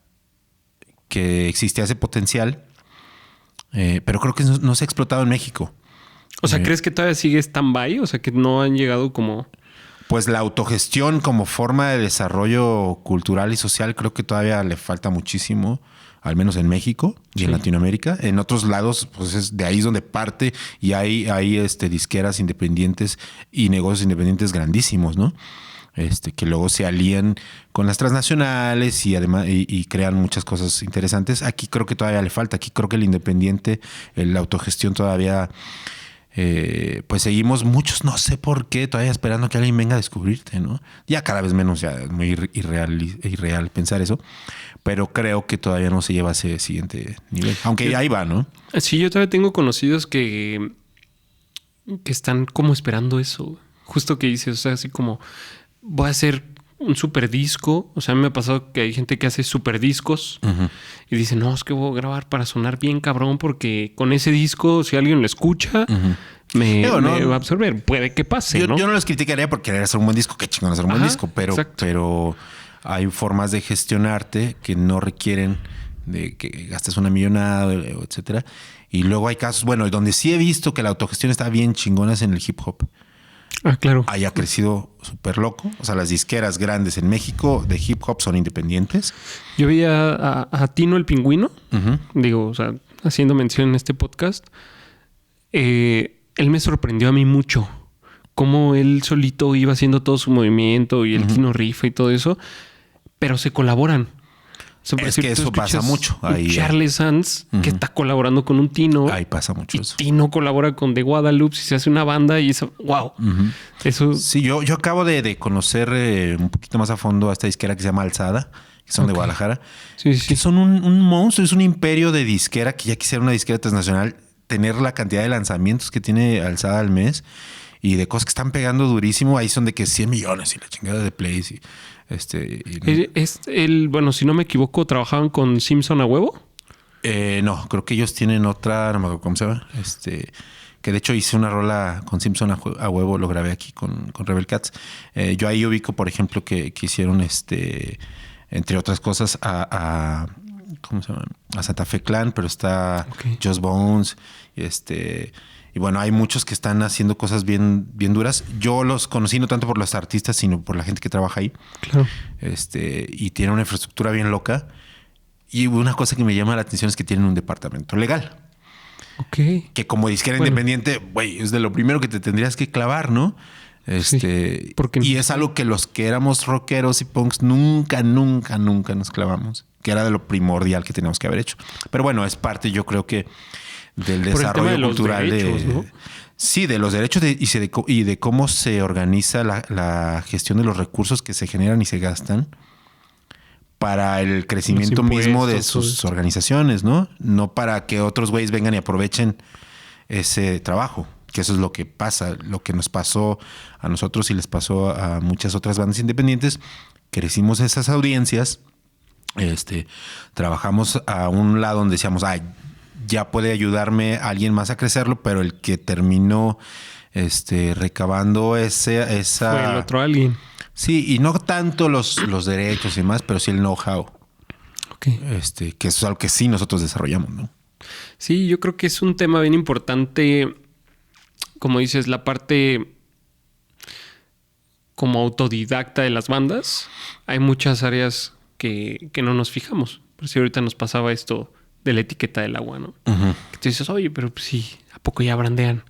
que existía ese potencial. Pero creo que no se ha explotado en México. O sea, ¿crees que todavía sigue stand-by? O sea, que no han llegado como... Pues la autogestión como forma de desarrollo cultural y social creo que todavía le falta muchísimo, al menos en México y en Latinoamérica. En otros lados, pues es de ahí es donde parte y hay disqueras independientes y negocios independientes grandísimos, ¿no? Que luego se alían con las transnacionales y además y crean muchas cosas interesantes. Aquí creo que todavía le falta. Aquí creo que el independiente, la autogestión todavía, pues seguimos muchos, no sé por qué, todavía esperando que alguien venga a descubrirte, ¿no? Ya cada vez menos, ya es muy irreal pensar eso, pero creo que todavía no se lleva a ese siguiente nivel. Aunque ahí va, ¿no? Sí, yo todavía tengo conocidos que están como esperando eso. Justo que dices, o sea, así como voy a hacer un super disco. O sea, me ha pasado que hay gente que hace super discos y dice, no, es que voy a grabar para sonar bien cabrón porque con ese disco, si alguien lo escucha, me va a absorber. Puede que pase, ¿no? Yo no los criticaría por querer hacer un buen disco. Qué chingón hacer un buen disco. Pero hay formas de gestionarte que no requieren de que gastes una millonada, etcétera. Y luego hay casos, bueno, donde sí he visto que la autogestión está bien chingona es en el hip hop. Ah, claro. Haya crecido súper loco. O sea, las disqueras grandes en México de hip hop son independientes. Yo vi a Tino el Pingüino, digo, o sea, haciendo mención en este podcast. Él me sorprendió a mí mucho. Cómo él solito iba haciendo todo su movimiento y el Tino rifa y todo eso. Pero se colaboran. O sea, es que eso pasa mucho. Ahí, Charles Sanz, que está colaborando con un Tino. Ahí pasa mucho eso. Tino colabora con The Guadalupe y se hace una banda y eso, wow. Eso. Sí, yo acabo de conocer un poquito más a fondo a esta disquera que se llama Alzada, que son de Guadalajara. Sí. Que son un monstruo, es un imperio de disquera que ya quisiera una disquera transnacional tener la cantidad de lanzamientos que tiene Alzada al mes y de cosas que están pegando durísimo. Ahí son de que 100 millones y la chingada de plays y bueno, si no me equivoco, ¿trabajaban con Simpson a huevo? No, creo que ellos tienen otra, no me acuerdo cómo se llama, que de hecho hice una rola con Simpson a huevo, lo grabé aquí con Rebel Cats. Yo ahí ubico, por ejemplo, que hicieron entre otras cosas ¿cómo se llama? A Santa Fe Clan, pero está Just Bones, y bueno, hay muchos que están haciendo cosas bien, bien duras. Yo los conocí no tanto por los artistas, sino por la gente que trabaja ahí. Claro. Y tienen una infraestructura bien loca. Y una cosa que me llama la atención es que tienen un departamento legal. Ok. Que como disquera independiente, güey, es de lo primero que te tendrías que clavar, ¿no? Sí, porque y es algo que los que éramos rockeros y punks nunca nos clavamos. Que era de lo primordial que teníamos que haber hecho. Pero bueno, es parte, yo creo que del desarrollo cultural derechos, ¿no? Sí, de los derechos y de cómo se organiza la gestión de los recursos que se generan y se gastan para el crecimiento mismo de sus organizaciones, ¿no? No para que otros güeyes vengan y aprovechen ese trabajo, que eso es lo que pasa, lo que nos pasó a nosotros y les pasó a muchas otras bandas independientes. Crecimos esas audiencias, trabajamos a un lado donde decíamos, ya puede ayudarme alguien más a crecerlo, pero el que terminó recabando esa... Fue el otro alguien. Sí, y no tanto los derechos y más, pero sí el know-how. Okay. Que eso es algo que sí nosotros desarrollamos, ¿no? Sí, yo creo que es un tema bien importante, como dices, la parte como autodidacta de las bandas. Hay muchas áreas que no nos fijamos. Por si ahorita nos pasaba esto de la etiqueta del agua, ¿no? Que tú dices, oye, pero pues sí, ¿a poco ya brandean?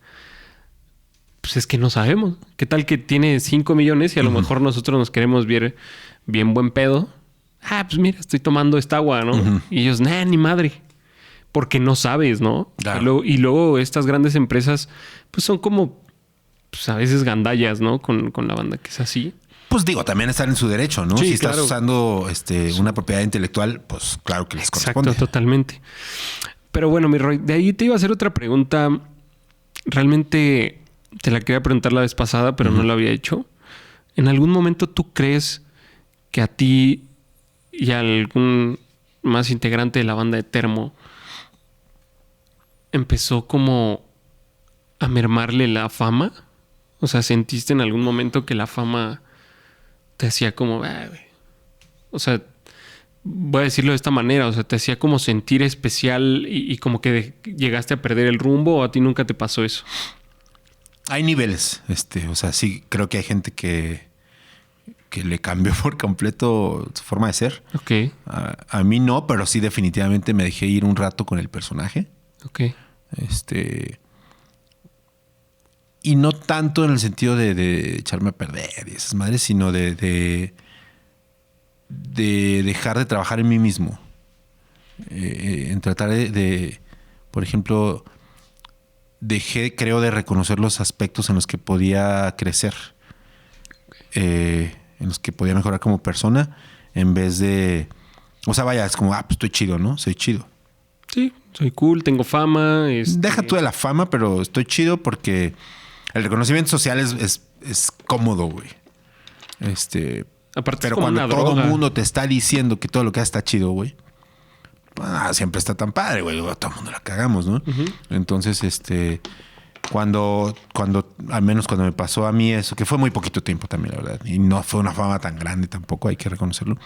Pues es que no sabemos. ¿Qué tal que tiene 5 millones y a lo mejor nosotros nos queremos ver bien buen pedo? Pues mira, estoy tomando esta agua, ¿no? Y ellos, ni madre. Porque no sabes, ¿no? Claro. Y luego estas grandes empresas, pues son como, pues a veces gandallas, ¿no? Con la banda que es así. Pues digo, también están en su derecho, ¿no? Sí, si estás claro. usando una propiedad intelectual, pues claro que les corresponde. Exacto, totalmente. Pero bueno, mi Roy, de ahí te iba a hacer otra pregunta. Realmente te la quería preguntar la vez pasada, pero no lo había hecho. ¿En algún momento tú crees que a ti y a algún más integrante de la banda de Termo empezó como a mermarle la fama? O sea, ¿sentiste en algún momento que la fama te hacía como... güey? O sea, voy a decirlo de esta manera. O sea, ¿te hacía como sentir especial y como que llegaste a perder el rumbo o a ti nunca te pasó eso? Hay niveles. O sea, sí creo que hay gente que que le cambió por completo su forma de ser. Ok. A mí no, pero sí definitivamente me dejé ir un rato con el personaje. Ok. Y no tanto en el sentido de echarme a perder y esas madres, sino de dejar de trabajar en mí mismo. En tratar por ejemplo, dejé, creo, de reconocer los aspectos en los que podía crecer. En los que podía mejorar como persona, en vez de... O sea, vaya, es como, pues estoy chido, ¿no? Soy chido. Sí, soy cool, tengo fama. Deja tú de la fama, pero estoy chido porque el reconocimiento social es cómodo, güey. Aparte, pero es como cuando una todo droga. el mundo te está diciendo que todo lo que hace está chido, güey, pues, siempre está tan padre, güey. Todo el mundo la cagamos, ¿no? Uh-huh. Entonces, cuando, al menos cuando me pasó a mí eso, que fue muy poquito tiempo también, la verdad, y no fue una fama tan grande tampoco, hay que reconocerlo.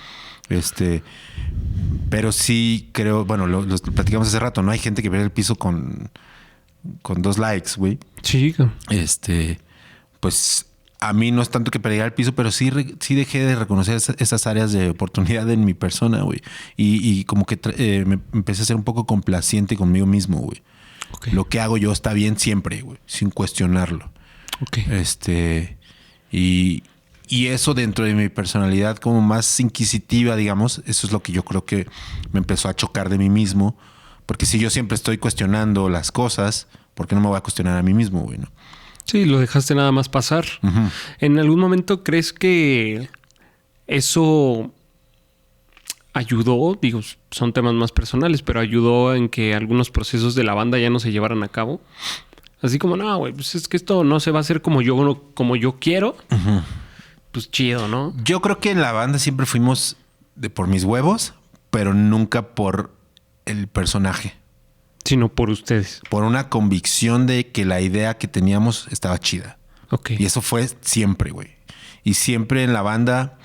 Pero sí creo, bueno, lo platicamos hace rato, ¿no? Hay gente que pierde el piso con 2 likes, güey. Sí. Pues a mí no es tanto que perdiera el piso, pero sí dejé de reconocer esas áreas de oportunidad en mi persona, güey. Y como que me empecé a ser un poco complaciente conmigo mismo, güey. Okay. Lo que hago yo está bien siempre, güey, sin cuestionarlo. Okay. Y eso dentro de mi personalidad como más inquisitiva, digamos, eso es lo que yo creo que me empezó a chocar de mí mismo. Porque si yo siempre estoy cuestionando las cosas, ¿por qué no me voy a cuestionar a mí mismo, güey? ¿No? Sí, lo dejaste nada más pasar. Uh-huh. ¿En algún momento crees que eso ayudó? Digo, son temas más personales, pero ayudó en que algunos procesos de la banda ya no se llevaran a cabo. Así como, no, güey, pues es que esto no se va a hacer como yo quiero. Uh-huh. Pues chido, ¿no? Yo creo que en la banda siempre fuimos por mis huevos, pero nunca por el personaje. Sino por ustedes. Por una convicción de que la idea que teníamos estaba chida. Ok. Y eso fue siempre, güey. Y siempre en la banda...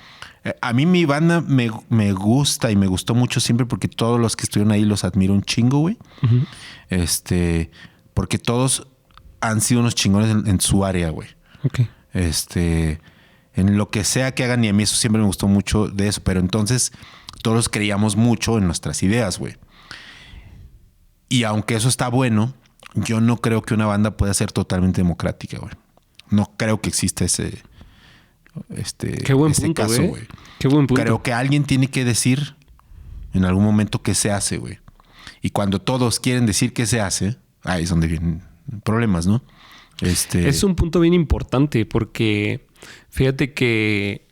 A mí mi banda me gusta y me gustó mucho siempre porque todos los que estuvieron ahí los admiro un chingo, güey. Uh-huh. Porque todos han sido unos chingones en su área, güey. Ok. En lo que sea que hagan, y a mí eso siempre me gustó mucho de eso. Pero entonces todos creíamos mucho en nuestras ideas, güey. Y aunque eso está bueno, yo no creo que una banda pueda ser totalmente democrática, güey. No creo que exista ese Qué buen ese punto, caso, güey. Qué buen punto. Creo que alguien tiene que decir en algún momento qué se hace, güey. Y cuando todos quieren decir qué se hace, ahí es donde vienen problemas, ¿no? Es un punto bien importante porque fíjate que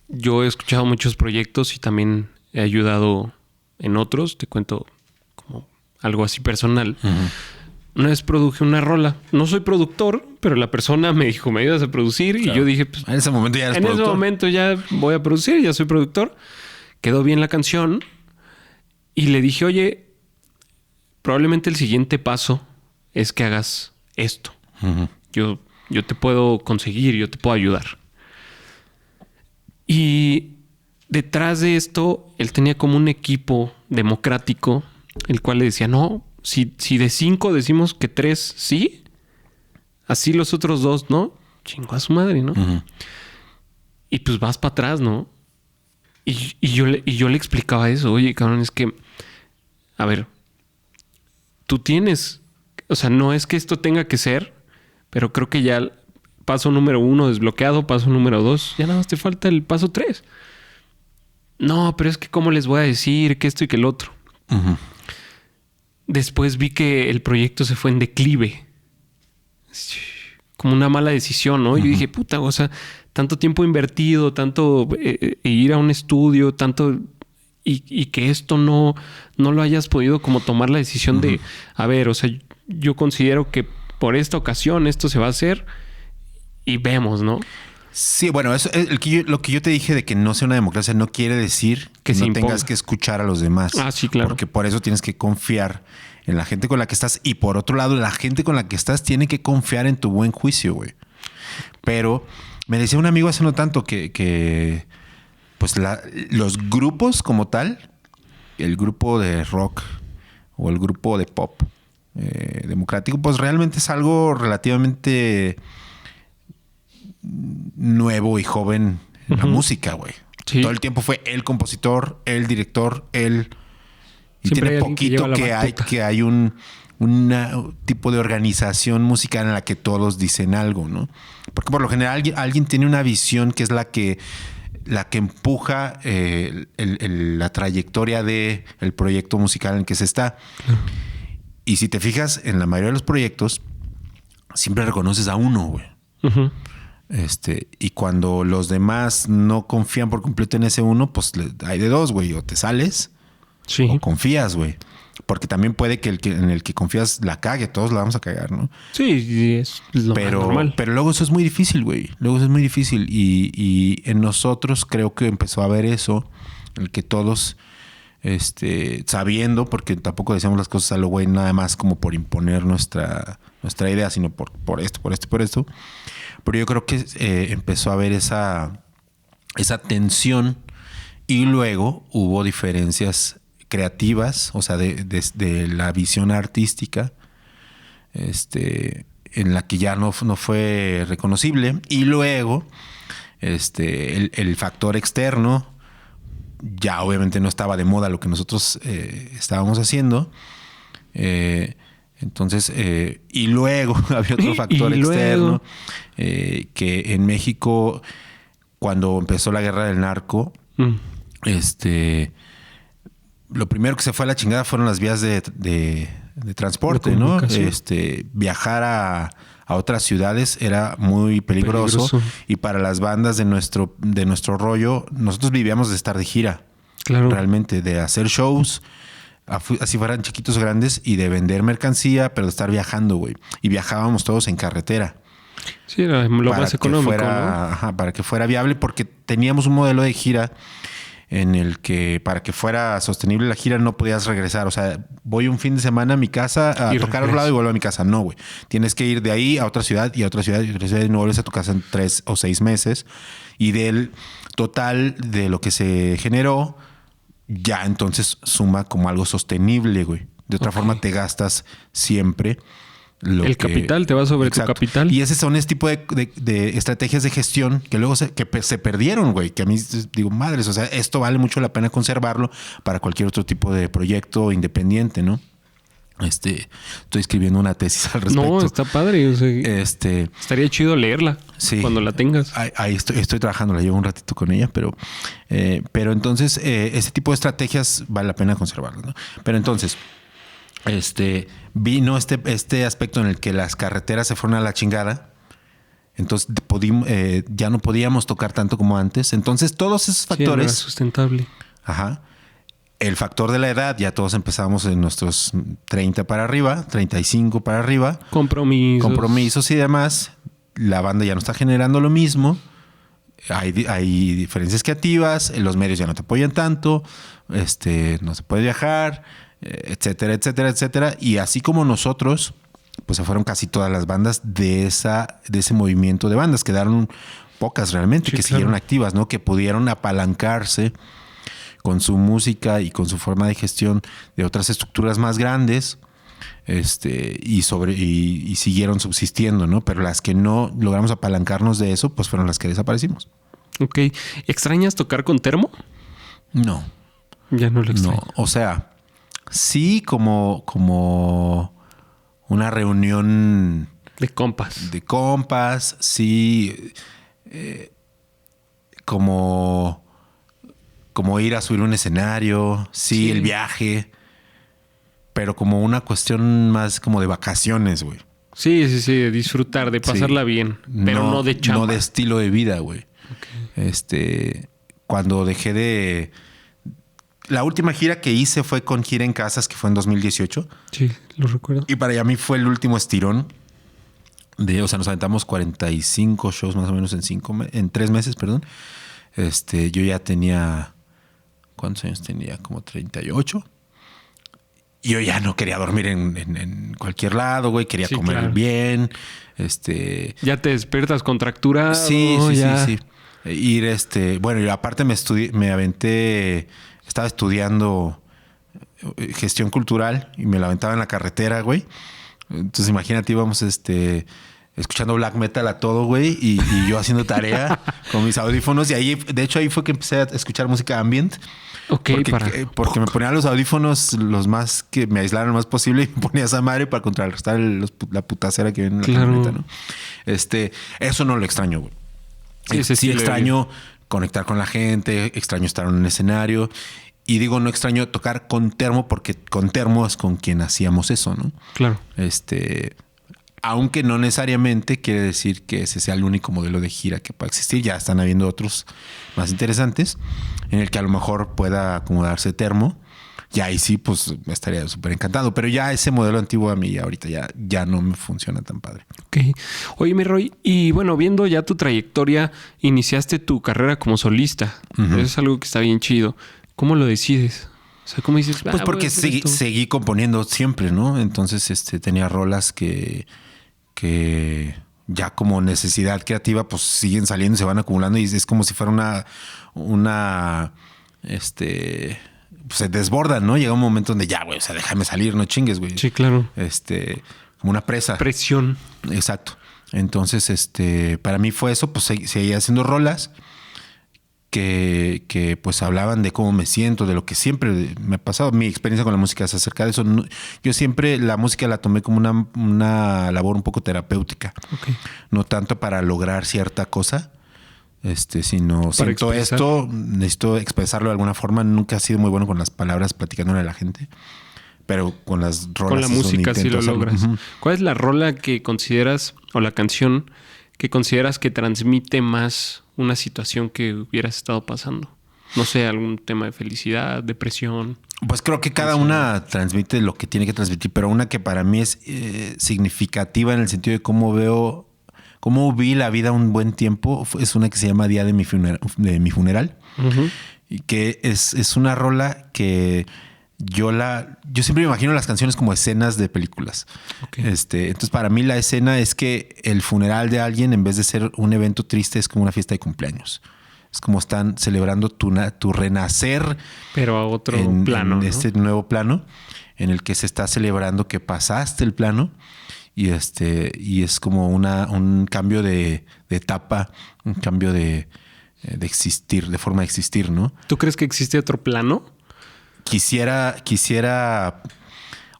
yo he escuchado muchos proyectos y también he ayudado en otros. Te cuento como algo así personal. Uh-huh. Una vez produje una rola. No soy productor, pero la persona me dijo, ¿me ayudas a producir? Claro. Y yo dije, pues... En ese momento ya eres en productor. ese momento ya voy a producir, ya soy productor. Quedó bien la canción. Y le dije, oye, probablemente el siguiente paso es que hagas esto. Uh-huh. Yo te puedo conseguir, yo te puedo ayudar. Y detrás de esto, él tenía como un equipo democrático, el cual le decía, no, si de 5 decimos que 3 sí, así los otros 2 no, chingó a su madre, ¿no? Uh-huh. Y pues vas para atrás, ¿no? Y yo le explicaba eso. Oye, cabrón, es que, a ver, tú tienes, o sea, no es que esto tenga que ser, pero creo que ya paso número 1 desbloqueado, paso número 2, ya nada más te falta el paso 3. No, pero es que cómo les voy a decir que esto y que el otro. Uh-huh. Después vi que el proyecto se fue en declive. Como una mala decisión, ¿no? Uh-huh. Yo dije, puta, o sea, tanto tiempo invertido, tanto ir a un estudio, tanto... Y que esto no lo hayas podido como tomar la decisión uh-huh. de... A ver, o sea, yo considero que por esta ocasión esto se va a hacer y vemos, ¿no? Sí, bueno, eso, lo que yo te dije de que no sea una democracia no quiere decir que no tengas que escuchar a los demás. Ah, sí, claro. Porque por eso tienes que confiar en la gente con la que estás. Y por otro lado, la gente con la que estás tiene que confiar en tu buen juicio, güey. Pero me decía un amigo hace no tanto que pues los grupos como tal, el grupo de rock o el grupo de pop democrático, pues realmente es algo relativamente... nuevo y joven en la música, güey. Sí. Todo el tiempo fue el compositor, el director, él. Y Siempre tiene hay alguien que poquito lleva la que batuta. hay un tipo de organización musical en la que todos dicen algo, ¿no? Porque por lo general alguien tiene una visión que es la que empuja la trayectoria del proyecto musical en el que se está. Y si te fijas, en la mayoría de los proyectos, siempre reconoces a uno, güey. Ujú. Y cuando los demás no confían por completo en ese uno, pues hay de dos, güey. O te sales Sí. o confías, güey. Porque también puede que en el que confías la cague. Todos la vamos a cagar, ¿no? Sí, es lo más normal. Pero luego eso es muy difícil, güey. Luego eso es muy difícil. Y en nosotros creo que empezó a haber eso. El que todos, sabiendo, porque tampoco decíamos las cosas a lo güey nada más como por imponer nuestra idea, sino por esto. Pero yo creo que empezó a haber esa tensión y luego hubo diferencias creativas, o sea, de la visión artística, en la que ya no fue reconocible. Y luego, el factor externo, ya obviamente no estaba de moda lo que nosotros estábamos haciendo. Entonces, y luego había otro factor externo, que en México, cuando empezó la guerra del narco, lo primero que se fue a la chingada fueron las vías de transporte, ¿no? Viajar a otras ciudades era muy peligroso. Y para las bandas de nuestro rollo, nosotros vivíamos de estar de gira. Claro. Realmente, de hacer shows, así fueran chiquitos o grandes, y de vender mercancía, pero de estar viajando, güey. Y viajábamos todos en carretera. Sí, era lo más económico, ¿no? Ajá, para que fuera viable, porque teníamos un modelo de gira en el que para que fuera sostenible la gira no podías regresar. O sea, voy un fin de semana a mi casa a tocar a otro lado y vuelvo a mi casa. No, güey. Tienes que ir de ahí a otra ciudad y a otra ciudad y a otra ciudad y no vuelves a tu casa en 3 o 6 meses. Y del total de lo que se generó, ya entonces suma como algo sostenible, güey. De otra forma te gastas siempre capital, te va sobre tu capital. Y ese son ese tipo de estrategias de gestión que luego se perdieron, güey. Que a mí digo, madres, o sea, esto vale mucho la pena conservarlo para cualquier otro tipo de proyecto independiente, ¿no? Estoy escribiendo una tesis al respecto. No, está padre. O sea, estaría chido leerla cuando la tengas. Ahí estoy trabajando, la llevo un ratito con ella, pero entonces ese tipo de estrategias vale la pena conservarlas, ¿no? Pero entonces vino este aspecto en el que las carreteras se fueron a la chingada. Entonces ya no podíamos tocar tanto como antes. Entonces todos esos factores... no era sustentable. Ajá. El factor de la edad, ya todos empezamos en nuestros 30 para arriba, 35 para arriba. Compromisos y demás. La banda ya no está generando lo mismo. Hay diferencias creativas. Los medios ya no te apoyan tanto. No se puede viajar, etcétera, etcétera, etcétera. Y así como nosotros, pues se fueron casi todas las bandas de ese movimiento de bandas. Quedaron pocas realmente que siguieron activas, ¿no? Que pudieron apalancarse con su música y con su forma de gestión de otras estructuras más grandes, y siguieron subsistiendo, ¿no? Pero las que no logramos apalancarnos de eso, pues fueron las que desaparecimos. Ok. ¿Extrañas tocar con Termo? No. Ya no lo extraño. No, o sea, sí como una reunión de compas. De compas, sí, como ir a subir un escenario, sí, el viaje, pero como una cuestión más como de vacaciones, güey. Sí, de disfrutar, de pasarla bien, pero no de chamba. No de estilo de vida, güey. Okay. Cuando dejé de... La última gira que hice fue con Gira en Casas, que fue en 2018. Sí, lo recuerdo. Y para mí fue el último estirón. O sea, nos aventamos 45 shows más o menos en 3 meses, perdón. Yo ya tenía... ¿Cuántos años tenía? Como 38. Y yo ya no quería dormir en cualquier lado, güey. Quería comer bien. Ya te despiertas contracturado. Sí. Ir, bueno, y aparte me aventé... Estaba estudiando gestión cultural y me la aventaba en la carretera, güey. Entonces imagínate, íbamos escuchando black metal a todo, güey, y yo haciendo tarea con mis audífonos. Y ahí, de hecho, ahí fue que empecé a escuchar música ambient. Ok, porque me ponía los audífonos los más que me aislaran lo más posible y me ponía esa madre para contrarrestar la putacera que viene en la camioneta, ¿no? Eso no lo extraño, güey. Sí extraño conectar con la gente, extraño estar en un escenario. Y digo, no extraño tocar con Termo porque con Termo es con quien hacíamos eso, ¿no? Claro. Aunque no necesariamente quiere decir que ese sea el único modelo de gira que pueda existir. Ya están habiendo otros más interesantes en el que a lo mejor pueda acomodarse Termo. Y ahí sí, pues me estaría súper encantado. Pero ya ese modelo antiguo a mí ahorita ya no me funciona tan padre. Ok. Oye, mi Roy, y bueno, viendo ya tu trayectoria, iniciaste tu carrera como solista. Eso es algo que está bien chido. ¿Cómo lo decides? O sea, ¿cómo dices? Pues porque seguí componiendo siempre, ¿no? Entonces tenía rolas que ya como necesidad creativa pues siguen saliendo y se van acumulando y es como si fuera se desbordan, ¿no? Llega un momento donde ya, güey, o sea, déjame salir, no chingues, güey. Sí, claro. Como una presa. Presión. Exacto. Entonces, para mí fue eso, pues seguía haciendo rolas que pues hablaban de cómo me siento, de lo que siempre me ha pasado. Mi experiencia con la música es acerca de eso. Yo siempre la música la tomé como una labor un poco terapéutica. Okay. No tanto para lograr cierta cosa, sino para siento expresar. Esto, necesito expresarlo de alguna forma. Nunca he sido muy bueno con las palabras platicándole a la gente, pero con las rolas. Con la música sí lo logras. Uh-huh. ¿Cuál es la rola que consideras o la canción que consideras que transmite más una situación que hubieras estado pasando? No sé, algún tema de felicidad, depresión. Pues creo que cada una transmite lo que tiene que transmitir, pero una que para mí es significativa en el sentido de cómo vi la vida un buen tiempo, es una que se llama Día de mi funeral. Uh-huh. Y que es una rola que yo siempre me imagino las canciones como escenas de películas. Okay. Entonces para mí la escena es que el funeral de alguien, en vez de ser un evento triste, es como una fiesta de cumpleaños. Es como están celebrando tu renacer. Pero a otro plano. En este nuevo plano en el que se está celebrando que pasaste el plano y es como un cambio de etapa, un cambio de existir, de forma de existir, ¿no? ¿Tú crees que existe otro plano? Quisiera,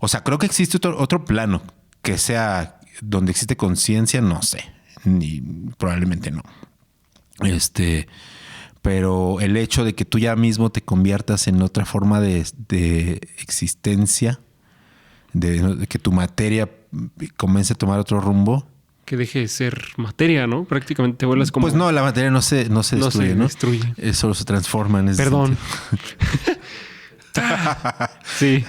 o sea, creo que existe otro plano que sea donde existe conciencia, no sé, ni probablemente no. Pero el hecho de que tú ya mismo te conviertas en otra forma de existencia, de que tu materia comience a tomar otro rumbo. Que deje de ser materia, ¿no? Prácticamente te vuelves como... Pues no, la materia no se destruye, ¿no? Destruye. Solo se transforma en ese Perdón. Sí.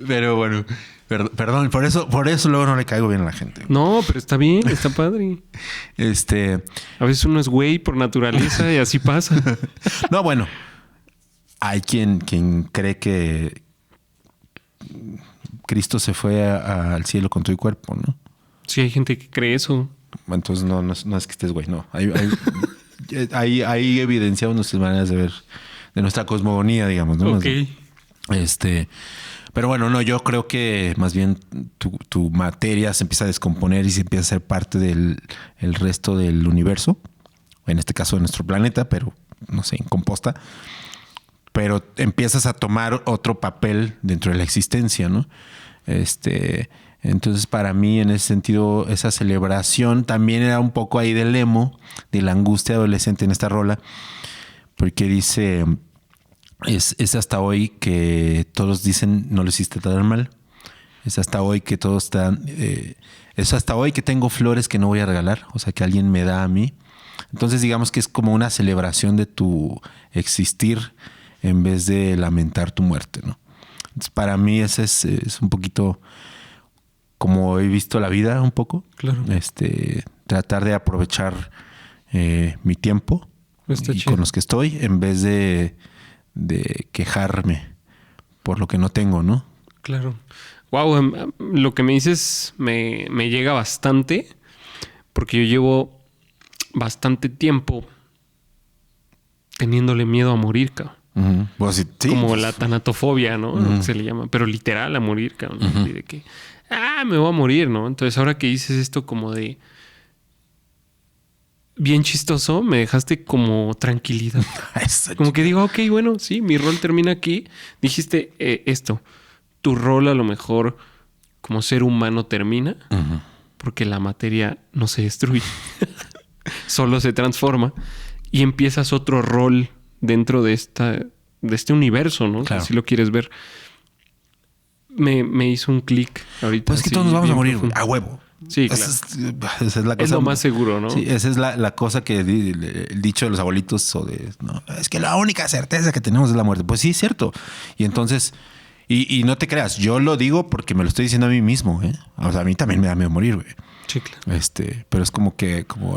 Pero bueno, perdón, por eso luego no le caigo bien a la gente. No, pero está bien, está padre. A veces uno es güey por naturaleza y así pasa. No, bueno, hay quien cree que Cristo se fue al cielo con todo el cuerpo, ¿no? Sí, hay gente que cree eso. Entonces no es que estés güey, no. Hay evidenciado nuestras maneras de ver, de nuestra cosmogonía, digamos, ¿no? Ok. Pero bueno, no, yo creo que más bien tu materia se empieza a descomponer y se empieza a ser parte del resto del universo. En este caso de nuestro planeta, pero no sé, en composta. Pero empiezas a tomar otro papel dentro de la existencia, ¿no? Entonces, para mí, en ese sentido, esa celebración también era un poco ahí del emo, de la angustia adolescente en esta rola, porque dice, es hasta hoy que todos dicen no lo hiciste tan mal, es hasta hoy que todos están, es hasta hoy que tengo flores que no voy a regalar, o sea, que alguien me da a mí. Entonces, digamos que es como una celebración de tu existir en vez de lamentar tu muerte, ¿no? Entonces, para mí ese es un poquito como he visto la vida un poco. Claro. Tratar de aprovechar mi tiempo con los que estoy en vez de quejarme por lo que no tengo, ¿no? Claro. Wow, lo que me dices me llega bastante porque yo llevo bastante tiempo teniéndole miedo a morir, cabrón. Uh-huh. Pues sí. Como la tanatofobia, ¿no? Uh-huh. Lo que se le llama. Pero literal a morir, cabrón. Uh-huh. Y de que, me voy a morir, ¿no? Entonces ahora que dices esto como de bien chistoso, me dejaste como tranquilidad. Como que digo, ok, bueno, sí, mi rol termina aquí. Dijiste esto, tu rol a lo mejor como ser humano termina porque la materia no se destruye, solo se transforma y empiezas otro rol dentro de este universo, ¿no? Claro. Si lo quieres ver. Me hizo un clic ahorita. Pues que todos nos vamos a morir, a huevo. Sí, claro. Esa es la cosa. Es lo más seguro, ¿no? Sí, esa es la cosa que el dicho de los abuelitos o de... No, es que la única certeza que tenemos es la muerte. Pues sí, es cierto. Y entonces... Y no te creas, yo lo digo porque me lo estoy diciendo a mí mismo, ¿eh? O sea, a mí también me da miedo morir, güey. Sí, claro. Pero es como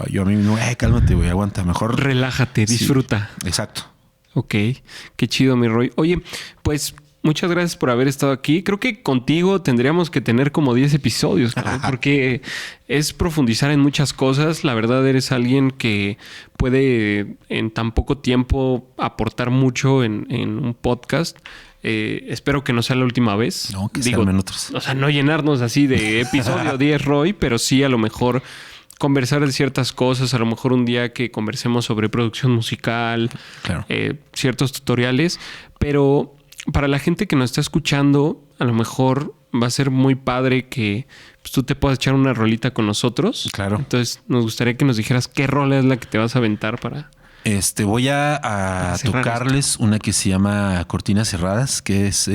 yo a mí mismo, cálmate, güey, aguanta, mejor... Relájate, disfruta. Sí, exacto. Ok, qué chido, mi Roy. Oye, pues... Muchas gracias por haber estado aquí. Creo que contigo tendríamos que tener como 10 episodios, ¿no? Porque es profundizar en muchas cosas. La verdad, eres alguien que puede en tan poco tiempo aportar mucho en un podcast. Espero que no sea la última vez. No, que sean otros. O sea, no llenarnos así de episodio 10, Roy, pero sí a lo mejor conversar de ciertas cosas. A lo mejor un día que conversemos sobre producción musical, claro. Ciertos tutoriales, pero... Para la gente que nos está escuchando, a lo mejor va a ser muy padre que pues, tú te puedas echar una rolita con nosotros. Claro. Entonces, nos gustaría que nos dijeras qué rola es la que te vas a aventar para... Voy a tocarles una que se llama Cortinas Cerradas, que es,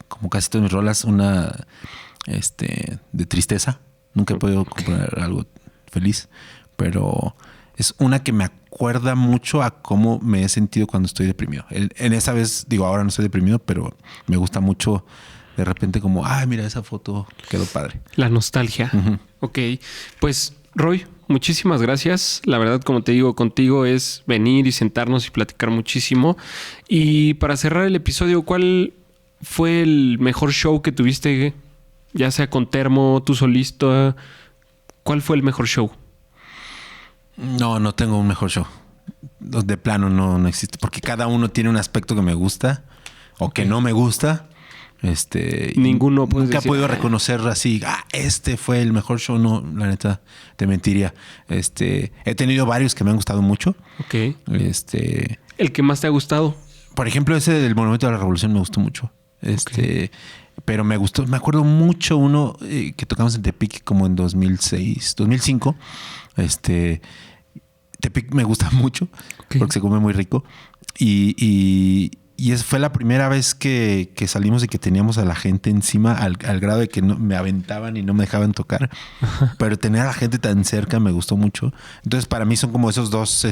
como casi todas mis rolas, una de tristeza. Nunca he podido comprar algo feliz, pero... Es una que me acuerda mucho a cómo me he sentido cuando estoy deprimido. En esa vez, ahora no estoy deprimido, pero me gusta mucho de repente como, mira, esa foto quedó padre. La nostalgia. Ok, pues Roy, muchísimas gracias. La verdad, como te digo, contigo es venir y sentarnos y platicar muchísimo. Y para cerrar el episodio, ¿cuál fue el mejor show que tuviste? Ya sea con Termo, tú solista. ¿Cuál fue el mejor show? No tengo un mejor show. De plano no existe. Porque cada uno tiene un aspecto que me gusta o que no me gusta. Ninguno nunca he podido reconocer así. Este fue el mejor show. No, la neta, te mentiría. He tenido varios que me han gustado mucho. Ok. ¿El que más te ha gustado? Por ejemplo, ese del Monumento a la Revolución me gustó mucho. Okay. Pero me gustó. Me acuerdo mucho uno que tocamos en Tepic como en 2005. Tepic me gusta mucho porque se come muy rico. Y esa fue la primera vez que salimos y que teníamos a la gente encima al grado de que me aventaban y no me dejaban tocar. Ajá. Pero tener a la gente tan cerca me gustó mucho. Entonces, para mí son como esos dos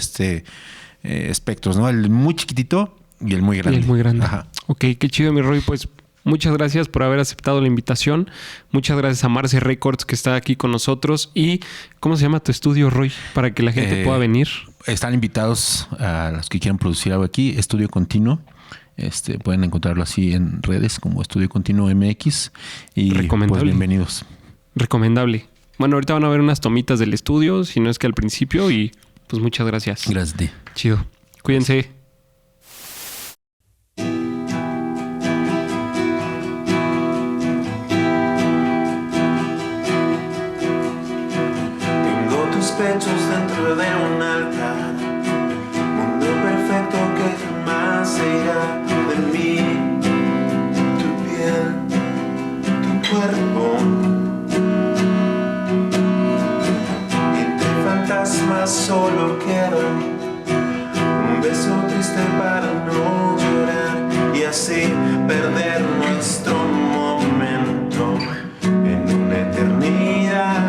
espectros, ¿no? El muy chiquitito y el muy grande. Y el muy grande. Ajá. Ok, qué chido, mi Roy. Pues muchas gracias por haber aceptado la invitación. Muchas gracias a Marce Records que está aquí con nosotros. ¿Y cómo se llama tu estudio, Roy? Para que la gente pueda venir. Están invitados a los que quieran producir algo aquí. Estudio Continuo. Pueden encontrarlo así en redes como Estudio Continuo MX. Y pues bienvenidos. Recomendable. Bueno, ahorita van a ver unas tomitas del estudio, si no es que al principio. Y pues muchas gracias. Gracias a ti. Chido. Cuídense. Pechos dentro de un altar, mundo perfecto que jamás se irá de mí, tu piel, tu cuerpo, y entre fantasmas solo queda un beso triste para no llorar y así perder nuestro momento en una eternidad.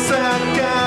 sacar.